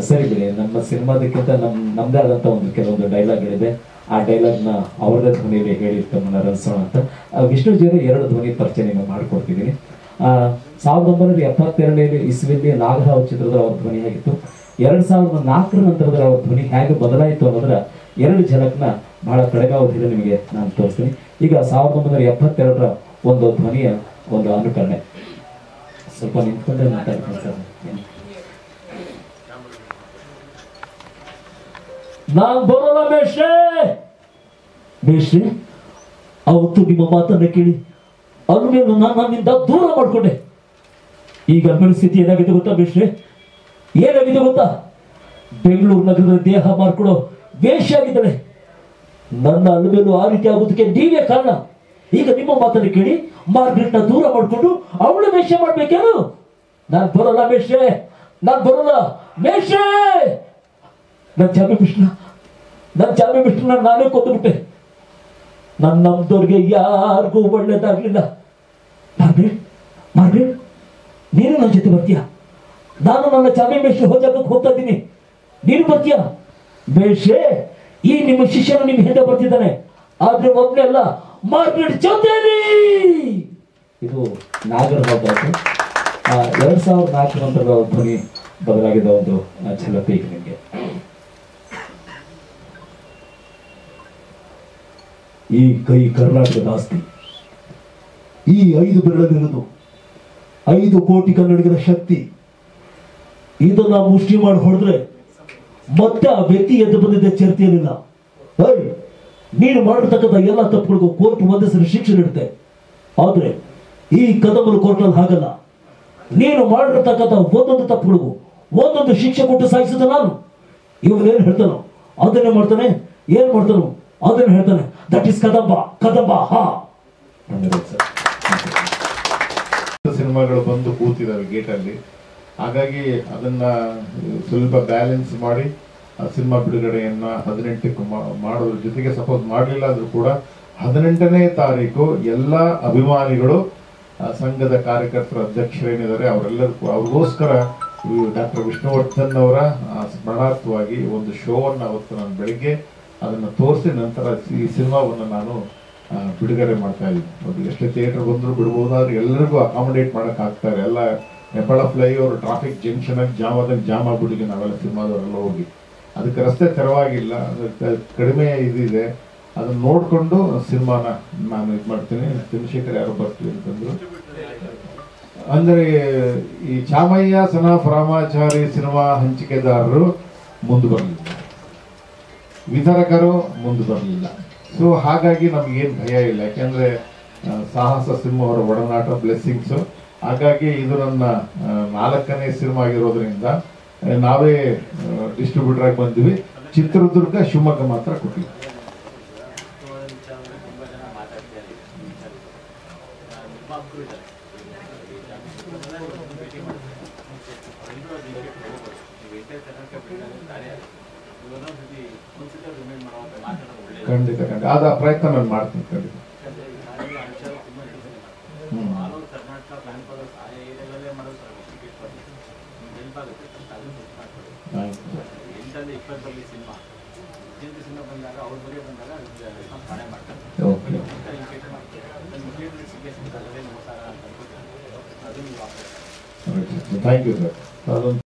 ಸರಿ ಬಿಡಿ, ನಮ್ಮ ಸಿನಿಮಾದಕ್ಕಿಂತ ನಮ್ದೇ ಆದಂತ ಒಂದು ಕೆಲವೊಂದು ಡೈಲಾಗ್ಗಳಿದೆ. ಆ ಡೈಲಾಗ್ನ ಅವರದೇ ಧ್ವನಿಯಲ್ಲಿ ಹೇಳಿರ್ತಾರೆ ರನ್ಸೋಣ ಅಂತ. ವಿಷ್ಣುಜಿಯವರು 2 ಧ್ವನಿ ಪರಿಚಯ ನಿಮಗೆ ಮಾಡ್ಕೊಡ್ತಿದ್ದೀನಿ. 1972 ಇಸ್ವಿಯಲ್ಲಿ ನಾಗರಾವ್ ಚಿತ್ರದ ಅವ್ರ ಧ್ವನಿ ಆಗಿತ್ತು. 2004 ನಂತರದ ಅವ್ರ ಧ್ವನಿ ಹೇಗೆ ಬದಲಾಯಿತು ಅನ್ನೋದ್ರ 2 ಝಲಕ್ನ ಬಹಳ ಕಡಿಮೆ ಅವಧಿಯಲ್ಲಿ ನಿಮಗೆ ನಾನು ತೋರಿಸ್ತೀನಿ. ಈಗ 1972ರ ಒಂದು ಧ್ವನಿಯ ಒಂದು ಅನುಕರಣೆ. ಸ್ವಲ್ಪ ನಿಂತ್ಕೊಂಡ್ರೆ ಮಾತಾಡ್ತೀನಿ ಸರ್. ನಾನ್ ಬರೋಲ್ಲ ಮೇಷ್ಟ್ರೆ. ಮೇಷ್ಟ್ರೆ, ಅವತ್ತು ನಿಮ್ಮ ಮಾತನ್ನ ಕೇಳಿ ಅಲ್ಮೇಲೆ ನಾನು ನನ್ನಿಂದ ದೂರ ಮಾಡ್ಕೊಂಡೆ. ಈಗ ಪರಿಸ್ಥಿತಿ ಏನಾಗಿದೆ ಗೊತ್ತಾ ಮೇಷ್ಟ್ರೆ? ಏನಾಗಿದೆ ಗೊತ್ತಾ? ಬೆಂಗಳೂರು ನಗರದ ದೇಹ ಮಾರ್ಕೊಳ್ಳೋ ವೇಷ ಆಗಿದ್ದಾಳೆ. ನನ್ನ ಅಲ್ಮೇಲೂ ಆ ರೀತಿ ಆಗೋದಕ್ಕೆ ನೀವೇ ಕಾರಣ. ಈಗ ನಿಮ್ಮ ಮಾತನ್ನ ಕೇಳಿ ಮಾರ್ಗ್ರೆಟ್ನ ದೂರ ಮಾಡ್ಕೊಂಡು ಅವಳು ವೇಷ ಮಾಡ್ಬೇಕೇನು? ನಾನ್ ಬರೋಲ್ಲ ಮೇಷ್ಟ್ರೆ, ನಾನ್ ಬರೋಲ್ಲ ಮೇಷ್ಟ್ರೆ. ನನ್ನ ಜಾಮಿ ಬಿಷ್ಣ ನಾನೇ ಕೊಂದುಬಿಟ್ಟೆ. ನಮ್ಮದವ್ರಿಗೆ ಯಾರಿಗೂ ಒಳ್ಳೇದಾಗ್ಲಿಲ್ಲ. ಮಾರ್ಗ್ರೆಟ್, ನೀನು ನನ್ನ ಜೊತೆ ಬರ್ತೀಯ? ನಾನು ನನ್ನ ಜಾಮಿ ಮೇಷ್ಟ್ರೆ ಹೋಜಾಗಕ್ಕೆ ಹೋಗ್ತಾ ಇದ್ದೀನಿ, ನೀನು ಬರ್ತೀಯ? ಮೇಷ್ಟ್ರೆ, ಈ ನಿಮ್ಮ ಶಿಷ್ಯನು ನಿಮ್ಮ ಹಿಂದೆ ಬರ್ತಿದ್ದಾನೆ, ಆದ್ರೆ ಒಬ್ಬನೇ ಅಲ್ಲ, ಮಾರ್ಗ್ರೆಟ್ ಜೊತೆಲಿ. ಇದು ನಾಗರಹಾವ್ 2004 ನಂತರ ಧ್ವನಿ ಬದಲಾಗಿದ್ದ ಒಂದು ಛಲತೆ ಈಗ ನಿಮಗೆ. ಈ ಕೈ ಕರ್ನಾಟಕದ ಆಸ್ತಿ. ಈ 5 ಬೆರಳಲ್ಲಿರೋದು 5 ಕೋಟಿ ಕನ್ನಡಿಗರ ಶಕ್ತಿ. ಇದನ್ನ ಮುಷ್ಟಿ ಮಾಡಿ ಹೊಡೆದ್ರೆ ಮತ್ತೆ ಆ ವ್ಯಕ್ತಿ ಎದ್ದು ಬಂದಿದ್ದ ಚರ್ಚೆಯಲ್ಲಿಲ್ಲ. ನೀನು ಮಾಡಿರ್ತಕ್ಕಂಥ ಎಲ್ಲ ತಪ್ಪುಗಳಿಗೂ ಕೋರ್ಟ್ ಒಂದೇ ಸರಿ ಶಿಕ್ಷೆ ನೀಡುತ್ತೆ. ಆದ್ರೆ ಈ ಕದಮಲು ಕೋರ್ಟಲ್ಲಿ ಹಾಗಲ್ಲ. ನೀನು ಮಾಡಿರ್ತಕ್ಕಂಥ ಒಂದೊಂದು ತಪ್ಪುಗಳಿಗೂ ಒಂದೊಂದು ಶಿಕ್ಷೆ ಕೊಟ್ಟು ಸಾಯಿಸಿದ ನಾನು. ಇವನು ಏನ್ ಹೇಳ್ತಾನೋ ಅದನ್ನೇ ಮಾಡ್ತಾನೆ, ಏನ್ ಮಾಡ್ತಾನೋ ಅದನ್ನ ಹೇಳ್ತಾನೆ. That is Kadamba. ಕದಂಬ. ಹಾ, ಸಿನಿಮಾಗಳು ಬಂದು ಕೂತಿದ್ದಾವೆ ಗೇಟಲ್ಲಿ. ಹಾಗಾಗಿ ಅದನ್ನ ಸ್ವಲ್ಪ ಬ್ಯಾಲೆನ್ಸ್ ಮಾಡಿ ಆ ಸಿನಿಮಾ ಬಿಡುಗಡೆಯನ್ನ 18ಕ್ಕೆ ಮಾಡೋದ್ರ ಜೊತೆಗೆ ಸಪೋಸ್ ಮಾಡಲಿಲ್ಲ ಆದ್ರೂ ಕೂಡ 18ನೇ ತಾರೀಕು ಎಲ್ಲ ಅಭಿಮಾನಿಗಳು ಸಂಘದ ಕಾರ್ಯಕರ್ತರ ಅಧ್ಯಕ್ಷರೇನಿದ್ದಾರೆ ಅವರೆಲ್ಲರೂ ಅವ್ರಿಗೋಸ್ಕರ ಡಾಕ್ಟರ್ ವಿಷ್ಣುವರ್ಧನ್ ಅವರ ಸ್ಮರಣಾರ್ಥವಾಗಿ ಒಂದು ಶೋವನ್ನು ಅವತ್ತು ನಾನು ಬೆಳಿಗ್ಗೆ ಅದನ್ನು ತೋರಿಸಿ ನಂತರ ಈ ಸಿನಿಮಾವನ್ನು ನಾನು ಬಿಡುಗಡೆ ಮಾಡ್ತಾ ಇದ್ದೀನಿ. ಅದು ಎಷ್ಟೇ ಥಿಯೇಟರ್ ಬಂದರೂ ಬಿಡ್ಬೋದು, ಆದ್ರೆ ಎಲ್ಲರಿಗೂ ಅಕಾಮಡೇಟ್ ಮಾಡೋಕೆ ಆಗ್ತಾರೆ. ಎಲ್ಲ ಹೆಬ್ಬಾಳ ಫ್ಲೈಓವರ್ ಟ್ರಾಫಿಕ್ ಜಂಕ್ಷನ್ ಆಗಿ ಜಾಮ್ ಆಗ್ಬಿಟ್ಟಿಗೆ ನಾವೆಲ್ಲ ಸಿನಿಮಾದವರೆಲ್ಲ ಹೋಗಿ. ಅದಕ್ಕೆ ರಸ್ತೆ ತೆರವಾಗಿಲ್ಲ, ಅದಕ್ಕೆ ಕಡಿಮೆ ಇದಿದೆ. ಅದನ್ನ ನೋಡಿಕೊಂಡು ಸಿನಿಮಾನ ನಾನು ಇದು ಮಾಡ್ತೀನಿ. ಚಂದ್ರಶೇಖರ್ ಯಾರು ಬರ್ತೀವಿ ಅಂತಂದ್ರು. ಅಂದರೆ ಈ ಚಾಮಯ್ಯ ಸನಾಫ್ ರಾಮಾಚಾರಿ ಸಿನಿಮಾ ಹಂಚಿಕೆದಾರರು ಮುಂದೆ ಬರಲಿಲ್ಲ, ವಿತರಕರು ಮುಂದೆ ಬರಲಿಲ್ಲ. ಸೊ ಹಾಗಾಗಿ ನಮಗೇನು ಭಯ ಇಲ್ಲ, ಯಾಕೆಂದರೆ ಸಾಹಸ ಸಿಂಹ ಅವರ ಒಡನಾಟ ಬ್ಲೆಸ್ಸಿಂಗ್ಸು. ಹಾಗಾಗಿ ಇದು ನನ್ನ 4ನೇ ಸಿನಿಮಾ ಆಗಿರೋದ್ರಿಂದ ನಾವೇ ಡಿಸ್ಟ್ರಿಬ್ಯೂಟರ್ ಆಗಿ ಬಂದ್ವಿ. ಚಿತ್ರದುರ್ಗ, ಶಿವಮೊಗ್ಗ ಮಾತ್ರ ಕೊಟ್ಟಿದ್ವಿ. ಖಂಡಿತ ಖಂಡಿತ ಅದ ಪ್ರಯತ್ನ ನಾನು ಮಾಡ್ತೀನಿ. ಖಂಡಿತ ಥ್ಯಾಂಕ್ ಯು ಸರ್.